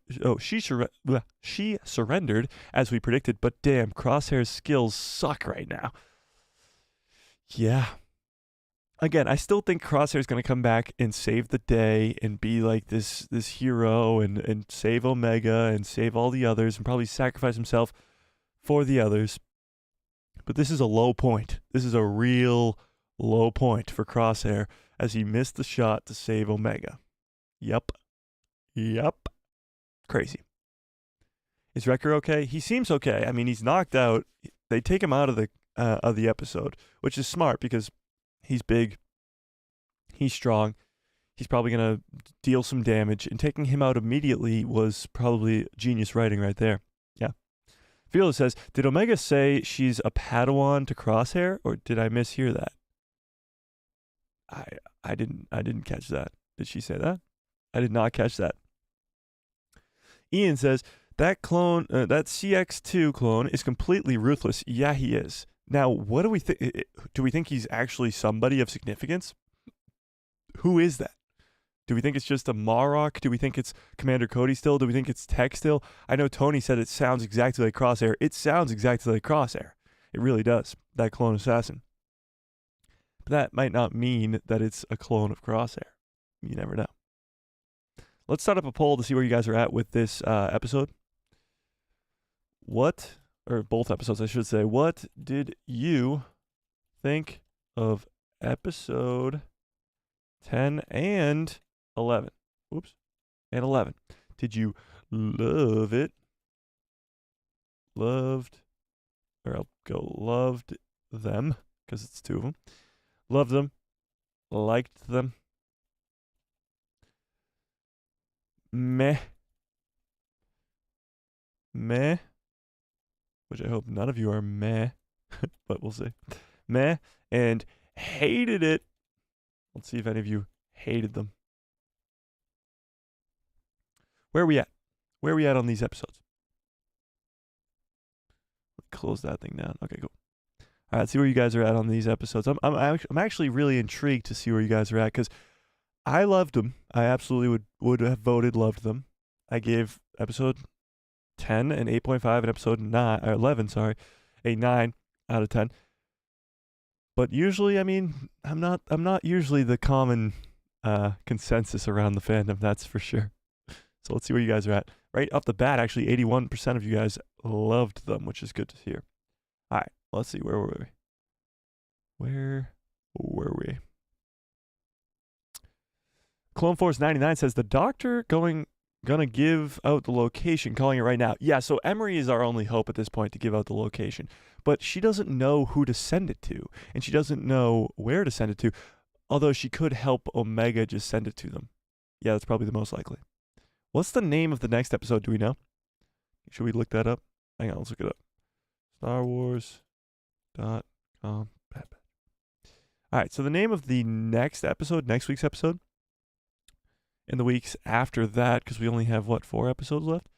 as we predicted, but damn, Crosshair's skills suck right now. Yeah. Again, I still think Crosshair's going to come back and save the day and be like this hero and save Omega and save all the others and probably sacrifice himself for the others. But this is a low point. This is a real low point for Crosshair as he missed the shot to save Omega. Yep. Crazy. Is Wrecker okay? He seems okay. I mean, he's knocked out. They take him out of the episode, which is smart because he's big. He's strong. He's probably going to deal some damage. And taking him out immediately was probably genius writing right there. Yeah. Fearless says, did Omega say she's a Padawan to Crosshair, or did I mishear that? I didn't catch that. Did she say that? I did not catch that. Ian says, that clone, that CX2 clone is completely ruthless. Yeah, he is. Now, what do we think? Do we think he's actually somebody of significance? Who is that? Do we think it's just a Marok? Do we think it's Commander Cody still? Do we think it's Tech still? I know Tony said it sounds exactly like Crosshair. It sounds exactly like Crosshair. It really does, that clone assassin. But that might not mean that it's a clone of Crosshair. You never know. Let's start up a poll to see where you guys are at with this episode. Or both episodes, I should say. What did you think of episode 10 and 11? Whoops. And 11. Did you love it? Loved them, because it's two of them. Loved them. Liked them. Meh, which I hope none of you are meh, but we'll see. Meh, and hated it. Let's see if any of you hated them. Where are we at? Where are we at on these episodes? Close that thing down. Okay, cool. All right, see where you guys are at on these episodes. I'm actually really intrigued to see where you guys are at, because I loved them. I absolutely would have voted loved them. I gave episode 10 an 8.5 and episode 11, a 9 out of 10. But usually, I mean, I'm not usually the common consensus around the fandom, that's for sure. So let's see where you guys are at. Right off the bat, actually, 81% of you guys loved them, which is good to hear. All right, let's see. Where were we? Where were we? Clone Force 99 says, the doctor gonna give out the location, calling it right now. Yeah, so Emery is our only hope at this point to give out the location. But she doesn't know who to send it to, and she doesn't know where to send it to, although she could help Omega just send it to them. Yeah, that's probably the most likely. What's the name of the next episode? Do we know? Should we look that up? Hang on, let's look it up. Star Wars Bad Batch. All right, so the name of the next week's episode, and the weeks after that, because we only have, 4 episodes left?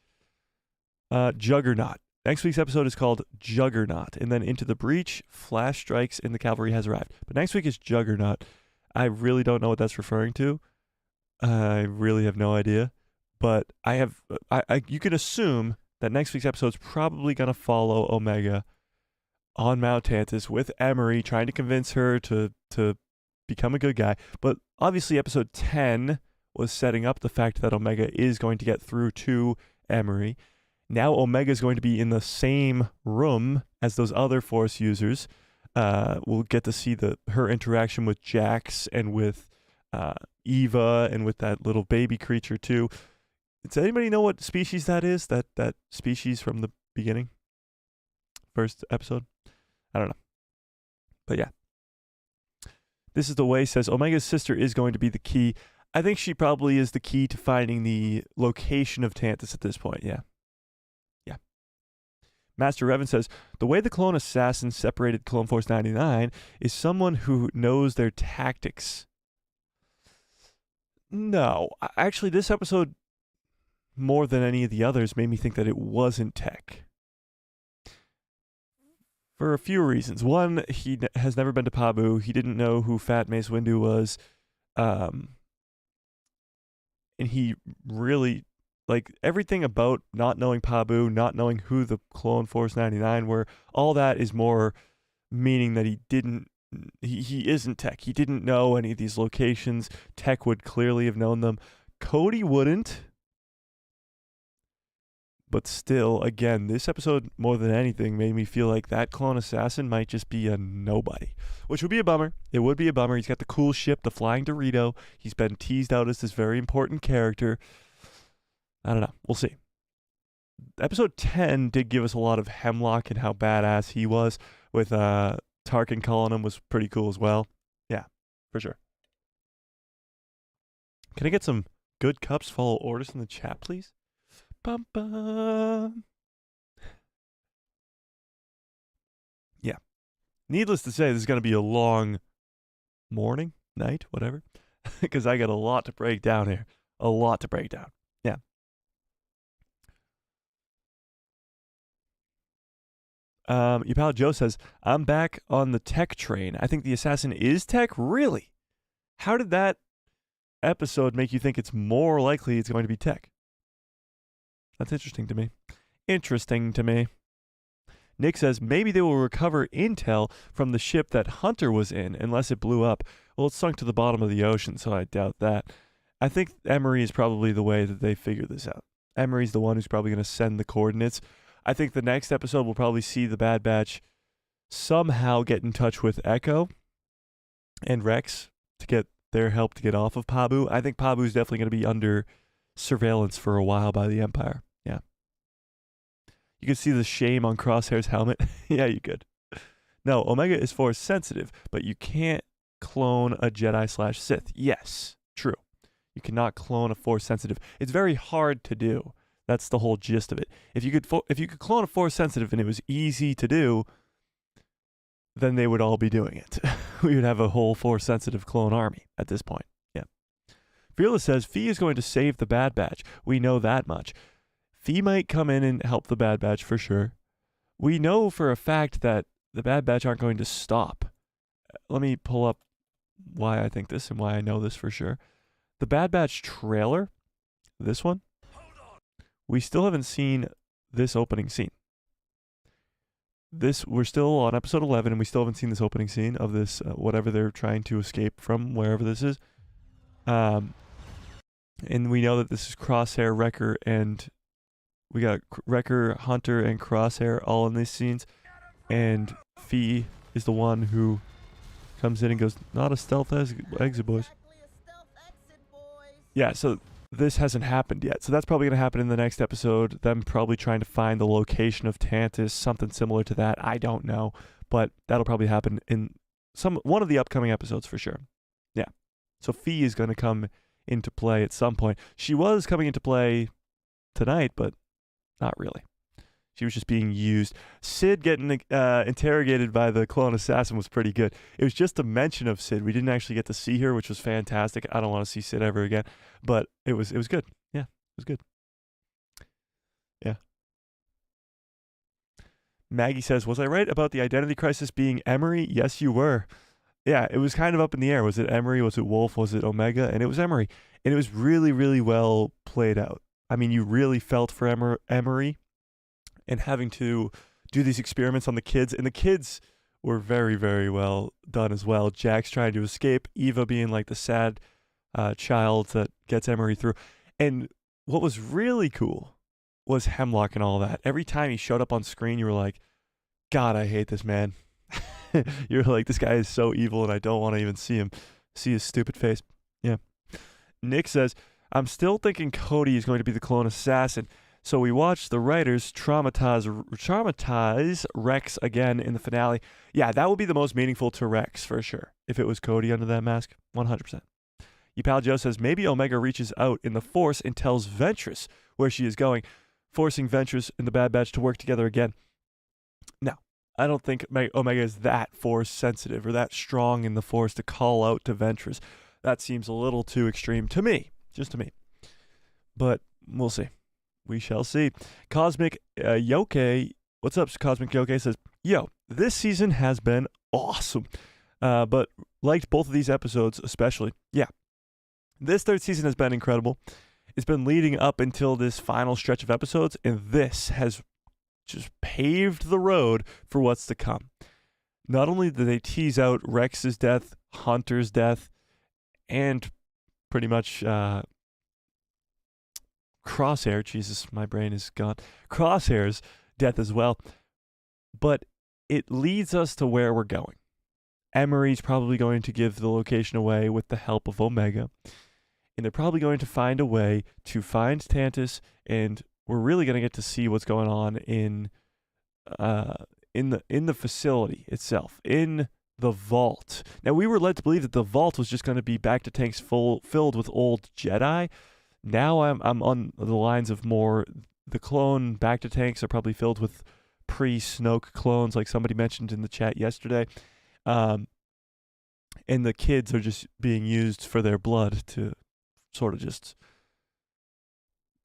Juggernaut. Next week's episode is called Juggernaut, and then Into the Breach, Flash strikes, and the cavalry has arrived. But next week is Juggernaut. I really don't know what that's referring to. I really have no idea. But you can assume that next week's episode is probably going to follow Omega on Mount Tantus with Emery, trying to convince her to become a good guy. But obviously episode 10 was setting up the fact that Omega is going to get through to Emery. Now Omega is going to be in the same room as those other Force users. We'll get to see her interaction with Jax and with Eva and with that little baby creature too. Does anybody know what species that is? That species from the beginning? First episode? I don't know. But yeah. This is the way says Omega's sister is going to be the key. I think she probably is the key to finding the location of Tantus at this point. Yeah. Master Revan says, the way the clone assassin separated Clone Force 99 is someone who knows their tactics. No. Actually, this episode, more than any of the others, made me think that it wasn't Tech. For a few reasons. One, he has never been to Pabu. He didn't know who Fat Mace Windu was. And he really... everything about not knowing Pabu, not knowing who the Clone Force 99 were, all that is more meaning that he isn't Tech. He didn't know any of these locations. Tech would clearly have known them. Cody wouldn't. But still, again, this episode, more than anything, made me feel like that clone assassin might just be a nobody. Which would be a bummer. It would be a bummer. He's got the cool ship, the Flying Dorito. He's been teased out as this very important character. I don't know. We'll see. Episode 10 did give us a lot of Hemlock and how badass he was, with Tarkin calling him was pretty cool as well. Yeah, for sure. Can I get some good cups follow orders in the chat, please? Bum, bum. Yeah. Needless to say, this is going to be a long morning, night, whatever, because I got a lot to break down here. A lot to break down. Yeah. Your pal Joe says, I'm back on the Tech train. I think the assassin is Tech? Really? How did that episode make you think it's more likely it's going to be Tech? That's interesting to me. Interesting to me. Nick says, maybe they will recover intel from the ship that Hunter was in, unless it blew up. Well, it sunk to the bottom of the ocean, so I doubt that. I think Emery is probably the way that they figure this out. Emery's the one who's probably going to send the coordinates. I think the next episode we'll probably see the Bad Batch somehow get in touch with Echo and Rex to get their help to get off of Pabu. I think Pabu's definitely going to be under surveillance for a while by the Empire. Yeah. You could see the shame on Crosshair's helmet. Yeah, you could. No, Omega is Force sensitive, but you can't clone a Jedi/Sith. Yes, true. You cannot clone a Force sensitive. It's very hard to do. That's the whole gist of it. If you could clone a Force sensitive and it was easy to do, then they would all be doing it. We would have a whole Force sensitive clone army at this point. Yeah. Fearless says, Fee is going to save the Bad Batch. We know that much. Fee might come in and help the Bad Batch for sure. We know for a fact that the Bad Batch aren't going to stop. Let me pull up why I think this and why I know this for sure. The Bad Batch trailer, this one, we still haven't seen this opening scene. We're still on episode 11, and we still haven't seen this opening scene of this, whatever they're trying to escape from, wherever this is. And we know that this is Crosshair, Wrecker, and we got Wrecker, Hunter, and Crosshair all in these scenes. And Fee is the one who comes in and goes, not a stealth exit, boys. Yeah, so this hasn't happened yet. So that's probably going to happen in the next episode. Them probably trying to find the location of Tantus, something similar to that. I don't know. But that'll probably happen in one of the upcoming episodes for sure. Yeah. So Fee is going to come into play at some point. She was coming into play tonight, but not really. She was just being used. Sid getting interrogated by the clone assassin was pretty good. It was just a mention of Sid. We didn't actually get to see her, which was fantastic. I don't want to see Sid ever again, but it was good. Yeah, it was good. Yeah. Maggie says, was I right about the identity crisis being Emery? Yes, you were. Yeah, it was kind of up in the air. Was it Emery? Was it Wolf? Was it Omega? And it was Emery. And it was really, really well played out. I mean, you really felt for Emery and having to do these experiments on the kids. And the kids were very, very well done as well. Jack's trying to escape, Eva being like the sad child that gets Emery through. And what was really cool was Hemlock and all that. Every time he showed up on screen, you were like, God, I hate this man. You're like, this guy is so evil and I don't want to even see his stupid face. Yeah. Nick says, I'm still thinking Cody is going to be the clone assassin. So we watched the writers traumatize Rex again in the finale. Yeah, that would be the most meaningful to Rex for sure. If it was Cody under that mask, 100%. Pal Joe says, maybe Omega reaches out in the Force and tells Ventress where she is going, forcing Ventress and the Bad Batch to work together again. No, I don't think Omega is that Force sensitive or that strong in the Force to call out to Ventress. That seems a little too extreme to me, just to me. But we'll see. We shall see. Cosmic Yoke, what's up, Cosmic Yoke says, yo, this season has been awesome. But liked both of these episodes especially. Yeah. This third season has been incredible. It's been leading up until this final stretch of episodes, and this has just paved the road for what's to come. Not only did they tease out Rex's death, Hunter's death, and pretty much Crosshair, Jesus, my brain is gone, Crosshair's death as well, but it leads us to where we're going. Emery's probably going to give the location away with the help of Omega, and they're probably going to find a way to find Tantus, and we're really going to get to see what's going on in the facility itself, in the vault. Now, we were led to believe that the vault was just going to be back to tanks filled with old Jedi. Now I'm on the lines of more the clone back to tanks are probably filled with pre-Snoke clones, like somebody mentioned in the chat yesterday. And the kids are just being used for their blood to sort of just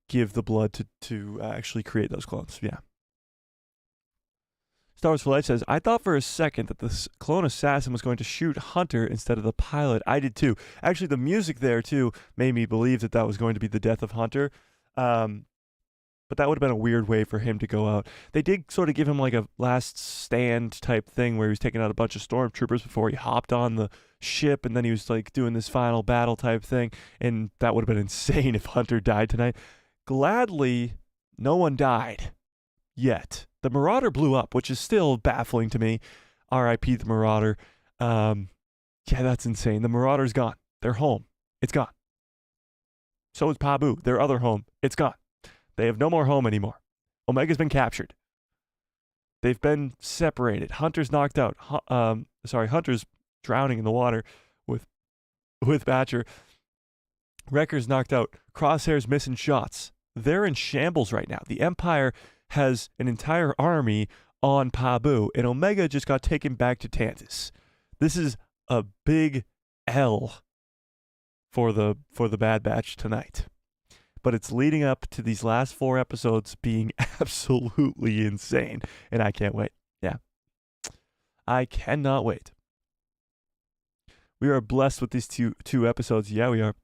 give the blood to actually create those clones. Yeah. Star Wars for Life says, I thought for a second that the clone assassin was going to shoot Hunter instead of the pilot. I did too. Actually, the music there too made me believe that that was going to be the death of Hunter. But that would have been a weird way for him to go out. They did sort of give him like a last stand type thing where he was taking out a bunch of stormtroopers before he hopped on the ship, and then he was like doing this final battle type thing, and that would have been insane if Hunter died tonight. Gladly, no one died yet. The Marauder blew up, which is still baffling to me. R.I.P. the Marauder. Yeah, that's insane. The Marauder's gone. They're home. It's gone. So is Pabu, their other home. It's gone. They have no more home anymore. Omega's been captured. They've been separated. Hunter's knocked out. Hunter's drowning in the water with Batcher. Wrecker's knocked out. Crosshair's missing shots. They're in shambles right now. The Empire has an entire army on Pabu, and Omega just got taken back to Tantus. This is a big L for the Bad Batch tonight. But it's leading up to these last 4 episodes being absolutely insane, and I can't wait. Yeah. I cannot wait. We are blessed with these two episodes. Yeah, we are.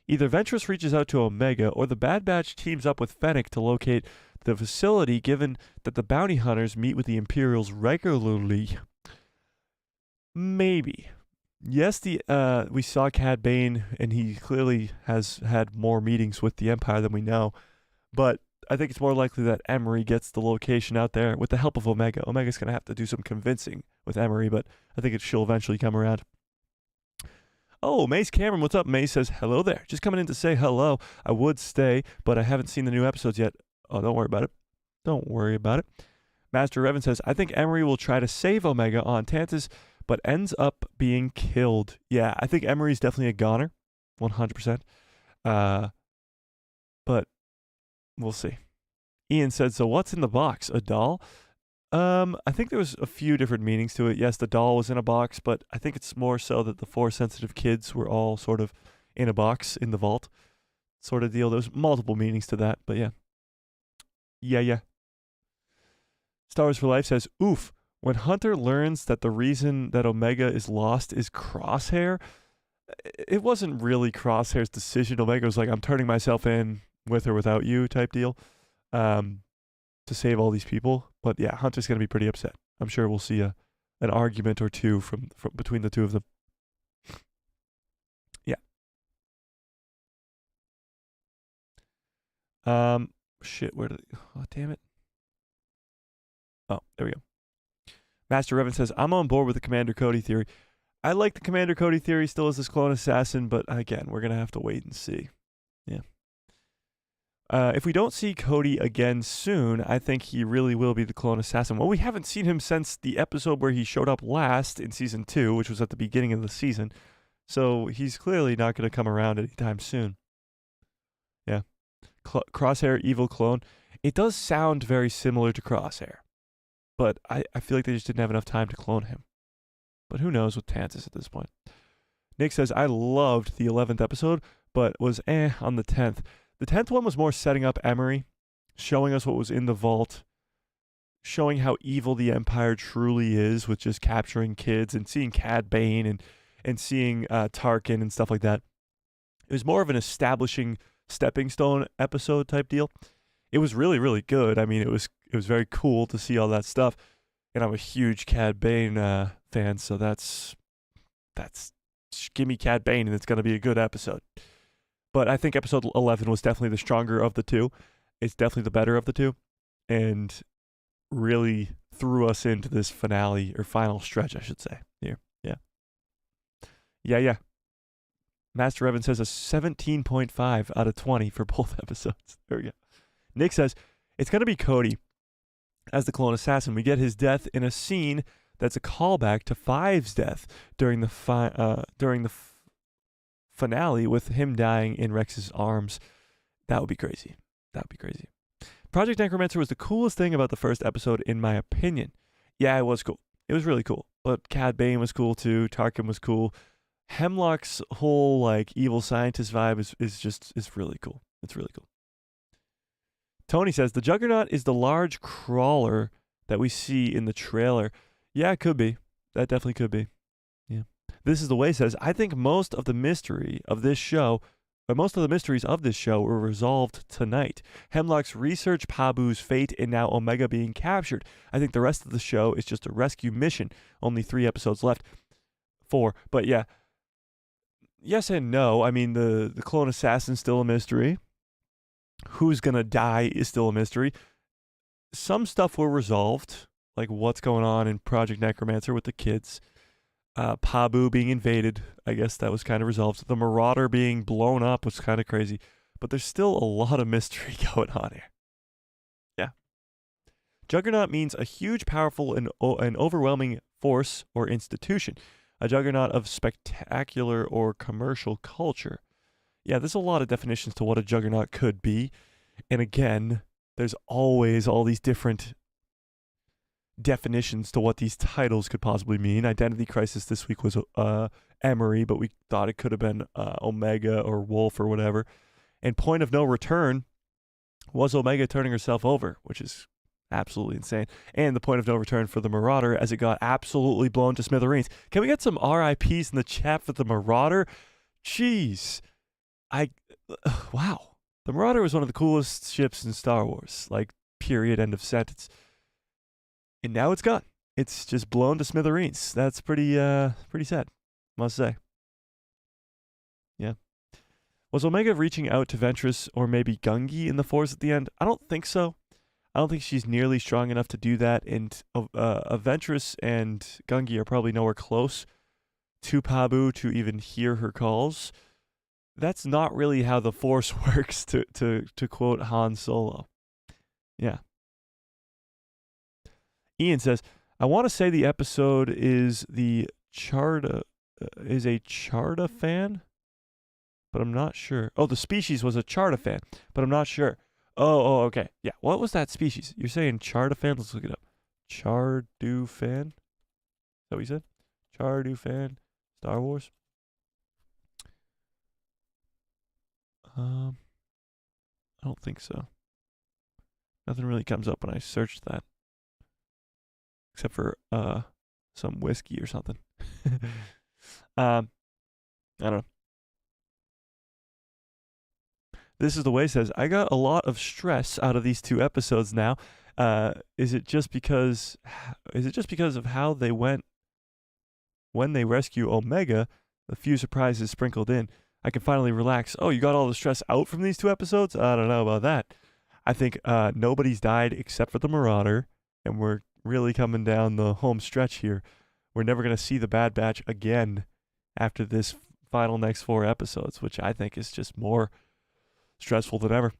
Either Ventress reaches out to Omega, or the Bad Batch teams up with Fennec to locate the facility, given that the bounty hunters meet with the Imperials regularly. Maybe. Yes, we saw Cad Bane, and he clearly has had more meetings with the Empire than we know. But I think it's more likely that Emery gets the location out there with the help of Omega. Omega's going to have to do some convincing with Emery, but I think she'll eventually come around. Oh, Mace Cameron, what's up? Mace says, hello there. Just coming in to say hello. I would stay, but I haven't seen the new episodes yet. Oh, don't worry about it. Don't worry about it. Master Revan says, I think Emery will try to save Omega on Tantus, but ends up being killed. Yeah, I think Emery's definitely a goner. 100%. But we'll see. Ian said, so what's in the box? A doll? I think there was a few different meanings to it. Yes, the doll was in a box, but I think it's more so that the Force-sensitive kids were all sort of in a box in the vault sort of deal. There's multiple meanings to that, but yeah. Yeah. Star Wars for Life says, oof, when Hunter learns that the reason that Omega is lost is Crosshair, it wasn't really Crosshair's decision. Omega was like, I'm turning myself in with or without you type deal to save all these people. But yeah, Hunter's going to be pretty upset. I'm sure we'll see an argument or two from between the two of them. Yeah. Shit, where did it... Oh, damn it. Oh, there we go. Master Revan says, I'm on board with the Commander Cody theory. I like the Commander Cody theory still as this clone assassin, but again, we're going to have to wait and see. Yeah. If we don't see Cody again soon, I think he really will be the clone assassin. Well, we haven't seen him since the episode where he showed up last in Season 2, which was at the beginning of the season. So he's clearly not going to come around anytime soon. Yeah. Crosshair, evil clone. It does sound very similar to Crosshair. But I feel like they just didn't have enough time to clone him. But who knows with Tantus at this point. Nick says, I loved the 11th episode, but was on the 10th. The 10th one was more setting up Emery, showing us what was in the vault, showing how evil the Empire truly is with just capturing kids and seeing Cad Bane and seeing Tarkin and stuff like that. It was more of an establishing stepping stone episode type deal. It was really, really good. I mean, it was very cool to see all that stuff. And I'm a huge Cad Bane fan, so that's give me Cad Bane and it's going to be a good episode. But I think episode 11 was definitely the stronger of the two. It's definitely the better of the two. And really threw us into this finale, or final stretch, I should say. Here. Yeah. Yeah. Master Evan says a 17.5 out of 20 for both episodes. There we go. Nick says, it's going to be Cody as the clone assassin. We get his death in a scene that's a callback to Five's death during the finale with him dying in Rex's arms. That would be crazy. Project Necromancer was the coolest thing about the first episode, in my opinion. Yeah, it was cool. It was really cool. But Cad Bane was cool too. Tarkin was cool. Hemlock's whole like evil scientist vibe is really cool. It's really cool. Tony says, the Juggernaut is the large crawler that we see in the trailer. Yeah, it could be. That definitely could be. Yeah. This is the way says, I think most of the mysteries of this show were resolved tonight. Hemlock's research, Pabu's fate, and now Omega being captured. I think the rest of the show is just a rescue mission. Only 3 episodes left. 4. But yeah. Yes and no. I mean, the clone assassin's still a mystery. Who's going to die is still a mystery. Some stuff were resolved, like what's going on in Project Necromancer with the kids. Pabu being invaded, I guess that was kind of resolved. The Marauder being blown up was kind of crazy. But there's still a lot of mystery going on here. Yeah. Juggernaut means a huge, powerful, and overwhelming force or institution. A juggernaut of spectacular or commercial culture. Yeah, there's a lot of definitions to what a juggernaut could be. And again, there's always all these different definitions to what these titles could possibly mean. Identity Crisis this week was Emery, but we thought it could have been Omega or Wolf or whatever. And Point of No Return was Omega turning herself over, which is absolutely insane. And the Point of No Return for the Marauder as it got absolutely blown to smithereens. Can we get some RIPs in the chat for the Marauder? Jeez. Wow. The Marauder was one of the coolest ships in Star Wars. Like, period, end of sentence. And now it's gone. It's just blown to smithereens. That's pretty sad, must say. Yeah. Was Omega reaching out to Ventress or maybe Gungi in the Force at the end? I don't think so. I don't think she's nearly strong enough to do that. And Ventress and Gungi are probably nowhere close to Pabu to even hear her calls. That's not really how the Force works, to quote Han Solo. Yeah. Ian says, I want to say the episode is a Charda fan, but I'm not sure. Oh, the species was a Charda fan, but I'm not sure. Okay. Yeah. What was that species? You're saying Chardafan? Let's look it up. Chardufan? Is that what you said? Chardufan? Star Wars? I don't think so. Nothing really comes up when I search that. Except for some whiskey or something. I don't know. This is the way it says, I got a lot of stress out of these 2 episodes now. Is it just because of how they went when they rescue Omega, the few surprises sprinkled in? I can finally relax. Oh, you got all the stress out from these 2 episodes? I don't know about that. I think nobody's died except for the Marauder, and we're really coming down the home stretch here. We're never going to see the Bad Batch again after this final next 4 episodes, which I think is just more stressful than ever.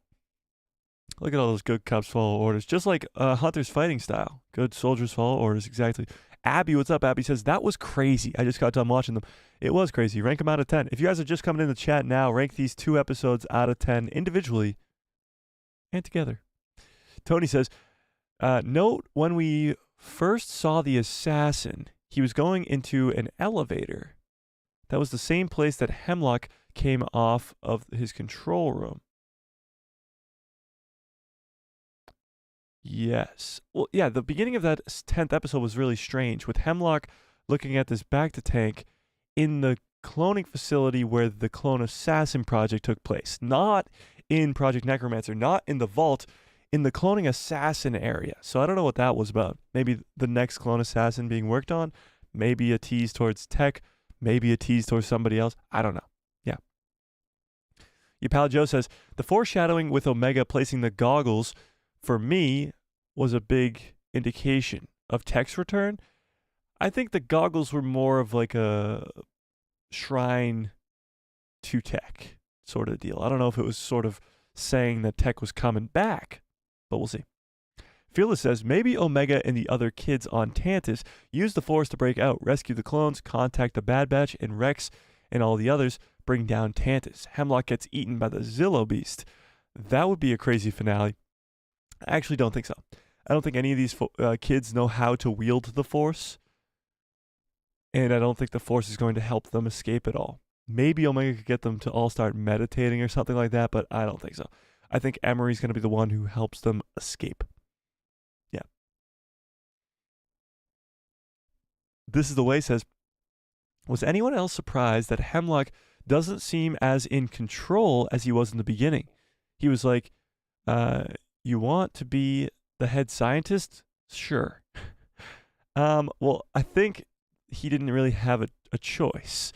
Look at all those good cops follow orders, just like Hunter's fighting style. Good soldiers follow orders, exactly. Abby, what's up? Abby says, that was crazy. I just got done watching them. It was crazy. Rank them out of 10. If you guys are just coming in the chat now, rank these 2 episodes out of 10 individually and together. Tony says, note when we first saw the assassin, he was going into an elevator. That was the same place that Hemlock came off of his control room. Yes. Well, yeah, the beginning of that 10th episode was really strange, with Hemlock looking at this Bacta tank in the cloning facility where the Clone Assassin project took place. Not in Project Necromancer, not in the vault, in the Cloning Assassin area. So I don't know what that was about. Maybe the next Clone Assassin being worked on, maybe a tease towards Tech, maybe a tease towards somebody else. I don't know. Yeah. Your pal Joe says, the foreshadowing with Omega placing the goggles, for me, was a big indication of Tech's return. I think the goggles were more of like a shrine to Tech sort of deal. I don't know if it was sort of saying that Tech was coming back, but we'll see. Fearless says, maybe Omega and the other kids on Tantus use the Force to break out, rescue the clones, contact the Bad Batch, and Rex and all the others bring down Tantus. Hemlock gets eaten by the Zillo Beast. That would be a crazy finale. I actually don't think so. I don't think any of these kids know how to wield the Force, and I don't think the Force is going to help them escape at all. Maybe Omega could get them to all start meditating or something like that, but I don't think so. I think Emery's going to be the one who helps them escape. Yeah. This is the way says, was anyone else surprised that Hemlock doesn't seem as in control as he was in the beginning? He was like, you want to be the head scientist? Sure. Well, I think he didn't really have a choice.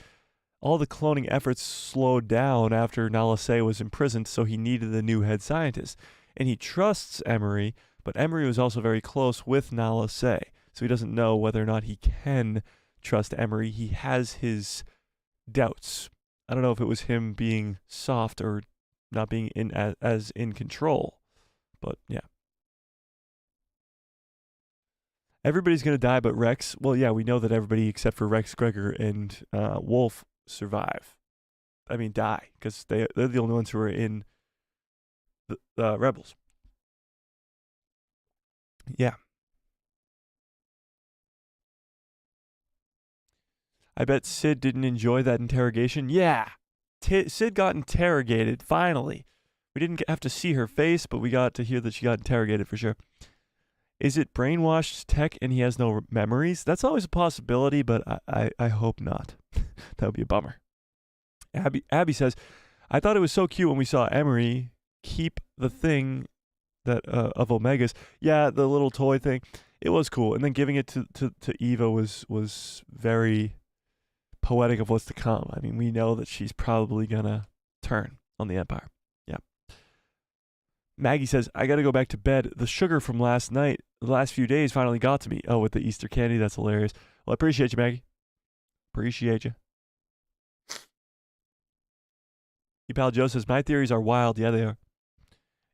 All the cloning efforts slowed down after Nala Se was imprisoned, so he needed a new head scientist. And he trusts Emery, but Emery was also very close with Nala Se, so he doesn't know whether or not he can trust Emery. He has his doubts. I don't know if it was him being soft or not being as in control. But yeah. Everybody's going to die but Rex. Well, yeah, we know that everybody except for Rex, Gregor, and Wolf survive. I mean, die, because they're the only ones who are in the Rebels. Yeah. I bet Sid didn't enjoy that interrogation. Yeah. Sid got interrogated, finally. We didn't have to see her face, but we got to hear that she got interrogated for sure. Is it brainwashed Tech and he has no memories? That's always a possibility, but I hope not. That would be a bummer. Abby says, I thought it was so cute when we saw Emery keep the thing that of Omega's. Yeah, the little toy thing. It was cool. And then giving it to Eva was very poetic of what's to come. I mean, we know that she's probably going to turn on the Empire. Yeah. Maggie says, I got to go back to bed. The sugar from last night, the last few days finally got to me. Oh, with the Easter candy. That's hilarious. Well, I appreciate you, Maggie. Appreciate you. Your pal Joe says, my theories are wild. Yeah, they are.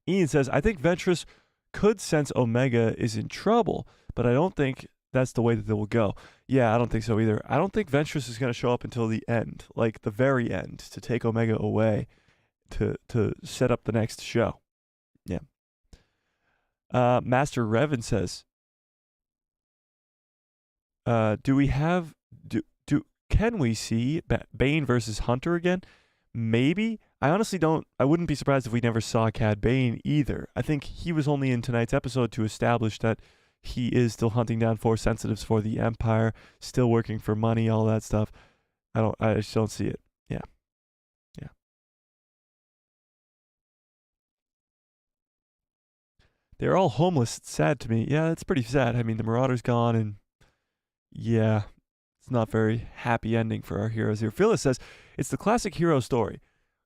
Ian says, I think Ventress could sense Omega is in trouble, but I don't think that's the way that they will go. Yeah, I don't think so either. I don't think Ventress is going to show up until the end, like the very end, to take Omega away to set up the next show. Yeah. Master Revan says, do we have can we see Bane versus Hunter again? Maybe. I honestly don't. I wouldn't be surprised if we never saw Cad Bane either. I think he was only in tonight's episode to establish that he is still hunting down Force sensitives for the Empire, still working for money, all that stuff. I just don't see it. Yeah. Yeah. They're all homeless. It's sad to me. Yeah, it's pretty sad. I mean, the Marauder's gone, and yeah, it's not very happy ending for our heroes here. Phyllis says, it's the classic hero story.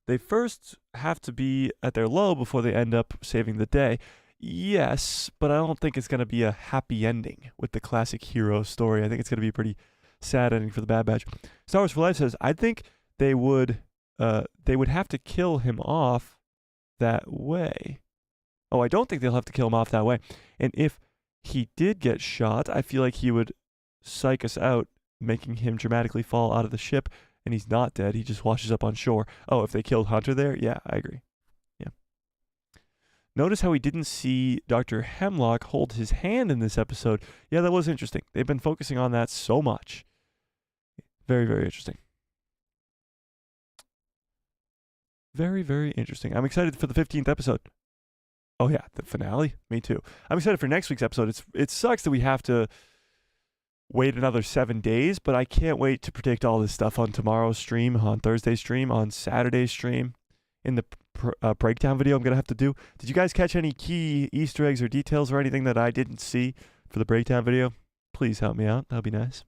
They first have to be at their low before they end up saving the day. Yes, but I don't think it's going to be a happy ending with the classic hero story. I think it's going to be a pretty sad ending for the Bad Batch. Star Wars for Life says, I think they would have to kill him off that way. Oh, I don't think they'll have to kill him off that way. And if he did get shot, I feel like he would psych us out, making him dramatically fall out of the ship, and he's not dead. He just washes up on shore. Oh, if they killed Hunter there? Yeah, I agree. Yeah. Notice how we didn't see Dr. Hemlock hold his hand in this episode. Yeah, that was interesting. They've been focusing on that so much. Very, very interesting. Very, very interesting. I'm excited for the 15th episode. Oh, yeah, the finale? Me too. I'm excited for next week's episode. It sucks that we have to wait another 7 days, but I can't wait to predict all this stuff on tomorrow's stream, on Thursday's stream, on Saturday's stream, in the breakdown video I'm going to have to do. Did you guys catch any key Easter eggs or details or anything that I didn't see for the breakdown video? Please help me out. That would be nice.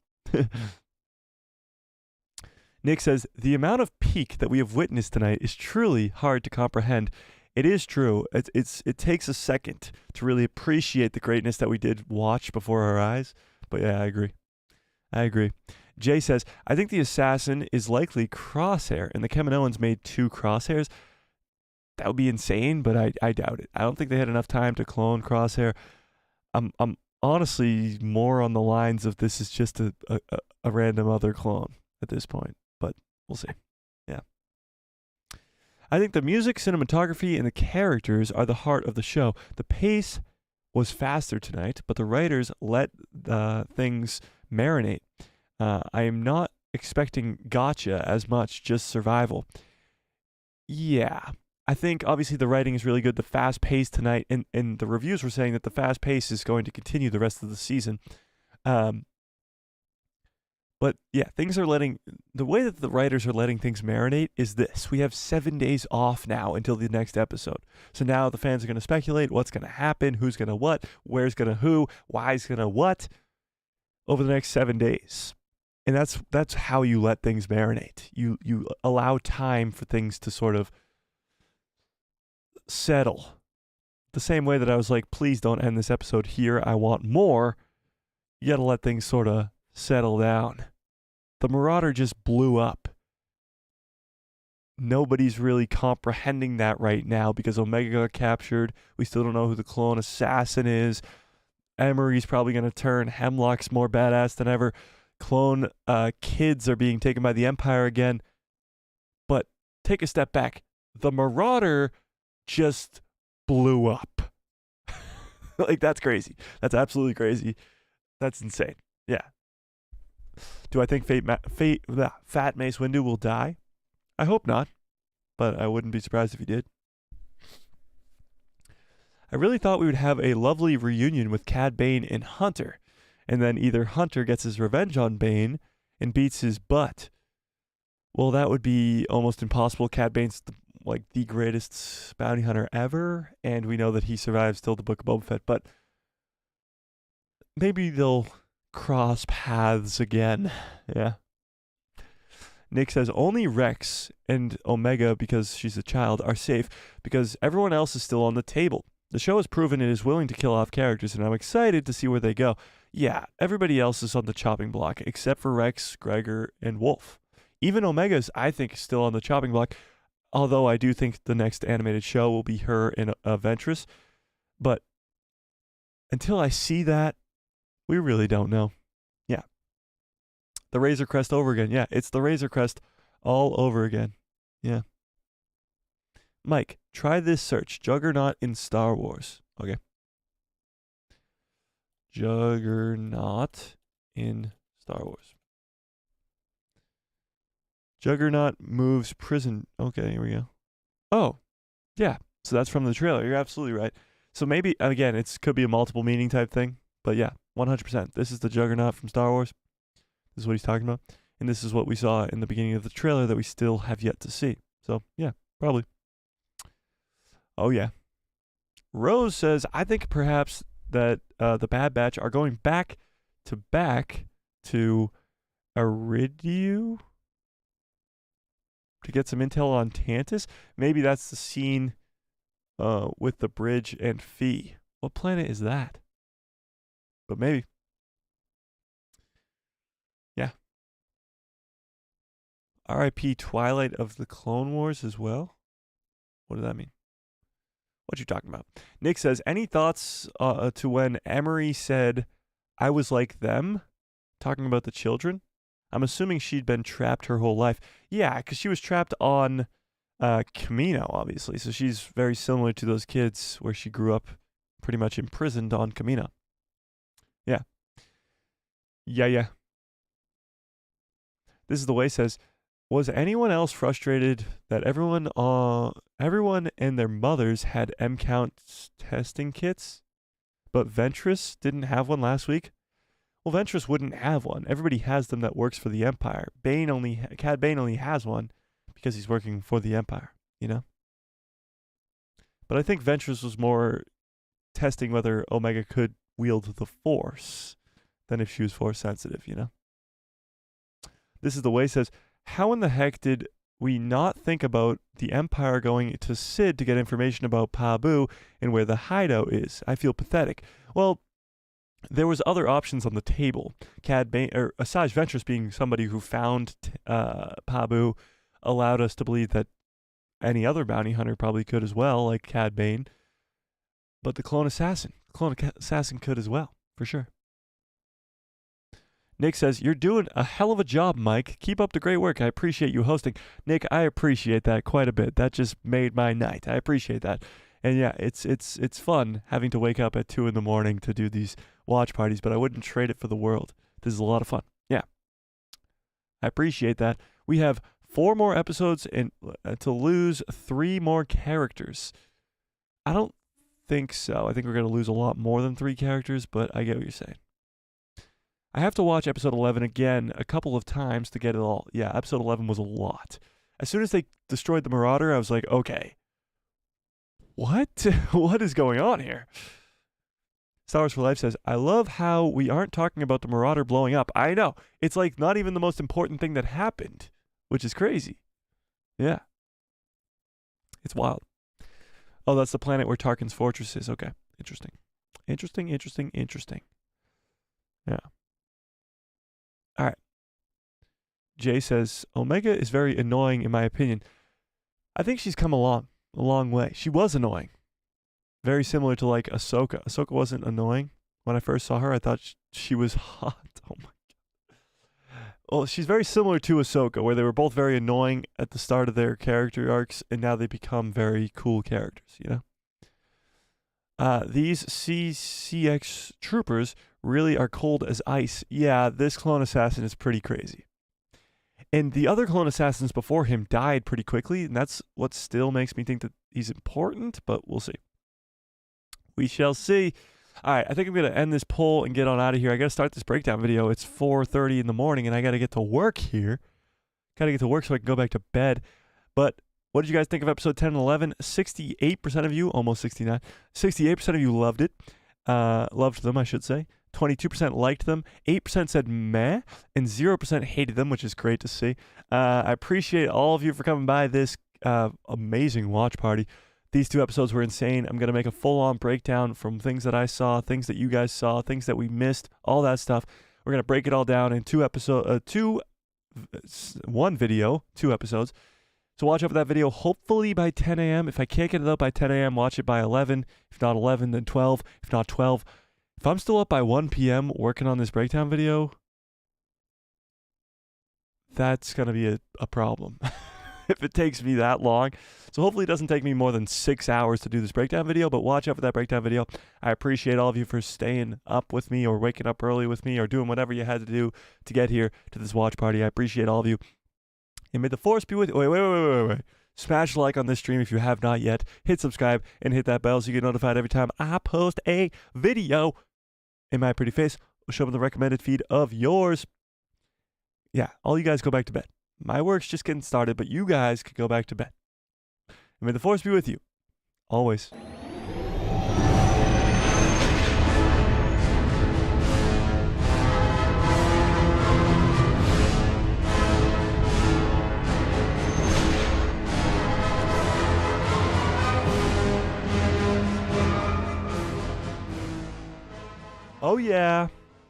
Nick says, the amount of peak that we have witnessed tonight is truly hard to comprehend. It is true. It takes a second to really appreciate the greatness that we did watch before our eyes. But yeah, I agree. Jay says, I think the assassin is likely Crosshair, and the Kaminoans made 2 Crosshairs. That would be insane, but I doubt it. I don't think they had enough time to clone Crosshair. I'm honestly more on the lines of this is just a random other clone at this point, but we'll see. Yeah. I think the music, cinematography, and the characters are the heart of the show. The pace was faster tonight, but the writers let things marinate. I am not expecting gotcha as much, just survival. Yeah, I think obviously the writing is really good. The fast pace tonight, and the reviews were saying that the fast pace is going to continue the rest of the season. But yeah, the way that the writers are letting things marinate is this. We have 7 days off now until the next episode. So now the fans are going to speculate what's going to happen, who's going to what, where's going to who, why's going to what over the next 7 days. And that's how you let things marinate. You allow time for things to sort of settle. The same way that I was like, please don't end this episode here. I want more. You got to let things sort of settle down. The Marauder just blew up. Nobody's really comprehending that right now because Omega got captured. We still don't know who the clone assassin is. Emery's probably going to turn. Hemlock's more badass than ever. Clone kids are being taken by the Empire again. But take a step back. The Marauder just blew up. Like, that's crazy. That's absolutely crazy. That's insane. Yeah. Do I think Fat Mace Windu will die? I hope not, but I wouldn't be surprised if he did. I really thought we would have a lovely reunion with Cad Bane and Hunter, and then either Hunter gets his revenge on Bane and beats his butt. Well, that would be almost impossible. Cad Bane's the greatest bounty hunter ever, and we know that he survives till the Book of Boba Fett, but maybe they'll cross paths again. Yeah. Nick says only Rex and Omega, because she's a child, are safe because everyone else is still on the table. The show has proven it is willing to kill off characters, and I'm excited to see where they go. Yeah, everybody else is on the chopping block except for Rex, Gregor, and Wolf. Even Omega's, I think, still on the chopping block, although I do think the next animated show will be her and Ventress. But until I see that, we really don't know. Yeah. The Razor Crest over again. Yeah, it's the Razor Crest all over again. Yeah. Mike, try this search. Juggernaut in Star Wars. Okay. Juggernaut in Star Wars. Juggernaut moves prison. Okay, here we go. Oh, yeah. So that's from the trailer. You're absolutely right. So maybe, again, it could be a multiple meaning type thing. But yeah, 100%. This is the Juggernaut from Star Wars. This is what he's talking about. And this is what we saw in the beginning of the trailer that we still have yet to see. So, yeah, probably. Oh, yeah. Rose says, I think perhaps that the Bad Batch are going back to Iridiu to get some intel on Tantus. Maybe that's the scene with the bridge and Fee. What planet is that? But maybe. Yeah. R.I.P. Twilight of the Clone Wars as well. What does that mean? What you talking about? Nick says, any thoughts to when Emery said, I was like them? Talking about the children? I'm assuming she'd been trapped her whole life. Yeah, because she was trapped on Kamino, obviously. So she's very similar to those kids where she grew up pretty much imprisoned on Kamino. Yeah. Yeah. This is the way says, was anyone else frustrated that everyone and their mothers had M-count testing kits, but Ventress didn't have one last week? Well, Ventress wouldn't have one. Everybody has them that works for the Empire. Cad Bane only has one because he's working for the Empire, you know? But I think Ventress was more testing whether Omega could wield the Force than if she was Force sensitive, you know? This is the way says, how in the heck did we not think about the Empire going to Sid to get information about Pabu and where the hideout is? I feel pathetic. Well, there was other options on the table. Cad Bane, or Asajj Ventress being somebody who found Pabu, allowed us to believe that any other bounty hunter probably could as well, like Cad Bane. But the clone assassin could as well, for sure. Nick says, you're doing a hell of a job, Mike. Keep up the great work. I appreciate you hosting. Nick, I appreciate that quite a bit. That just made my night. I appreciate that. And yeah, it's fun having to wake up at 2 a.m. to do these watch parties, but I wouldn't trade it for the world. This is a lot of fun. Yeah. I appreciate that. We have 4 more episodes and to lose 3 more characters. I don't think so. I think we're going to lose a lot more than 3 characters, but I get what you're saying. I have to watch episode 11 again a couple of times to get it all. Yeah, episode 11 was a lot. As soon as they destroyed the Marauder, I was like, okay, what? What is going on here? Star Wars for Life says, I love how we aren't talking about the Marauder blowing up. I know. It's like not even the most important thing that happened, which is crazy. Yeah. It's wild. Oh, that's the planet where Tarkin's fortress is. Okay. Interesting. Yeah. All right. Jay says, Omega is very annoying in my opinion. I think she's come a long way. She was annoying. Very similar to like Ahsoka. Ahsoka wasn't annoying. When I first saw her, I thought she was hot. Oh my God. Well, she's very similar to Ahsoka, where they were both very annoying at the start of their character arcs, and now they become very cool characters, you know? These CCX troopers really are cold as ice. Yeah, this clone assassin is pretty crazy. And the other clone assassins before him died pretty quickly, and that's what still makes me think that he's important, but we'll see. We shall see. All right, I think I'm going to end this poll and get on out of here. I got to start this breakdown video. It's 4:30 in the morning, and I got to get to work here. Got to get to work so I can go back to bed. But what did you guys think of episode 10 and 11? 68% of you, almost 69, 68% of you loved it. Loved them, I should say. 22% liked them. 8% said meh. And 0% hated them, which is great to see. I appreciate all of you for coming by this amazing watch party. These 2 episodes were insane. I'm going to make a full-on breakdown from things that I saw, things that you guys saw, things that we missed, all that stuff. We're going to break it all down in 2 episodes. So watch out for that video, hopefully by 10 a.m. If I can't get it up by 10 a.m., watch it by 11. If not 11, then 12. If not 12. If I'm still up by 1 p.m. working on this breakdown video, that's going to be a problem. if it takes me that long. So hopefully it doesn't take me more than 6 hours to do this breakdown video, but watch out for that breakdown video. I appreciate all of you for staying up with me or waking up early with me or doing whatever you had to do to get here to this watch party. I appreciate all of you. And may the force be with you. Wait. Smash a like on this stream if you have not yet. Hit subscribe and hit that bell so you get notified every time I post a video. And my pretty face will show up in the recommended feed of yours. Yeah, all you guys go back to bed. My work's just getting started, but you guys can go back to bed. And may the force be with you. Always. Oh yeah,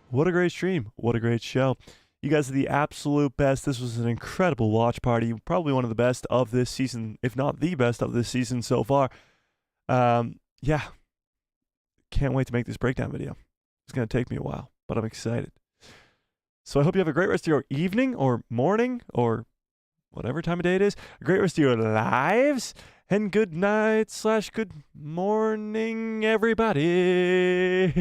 what a great stream. What a great show. You guys are the absolute best. This was an incredible watch party. Probably one of the best of this season, if not the best of this season so far. Yeah. Can't wait to make this breakdown video. It's going to take me a while, but I'm excited. So I hope you have a great rest of your evening or morning or whatever time of day it is. A great rest of your lives. And good night / good morning, everybody.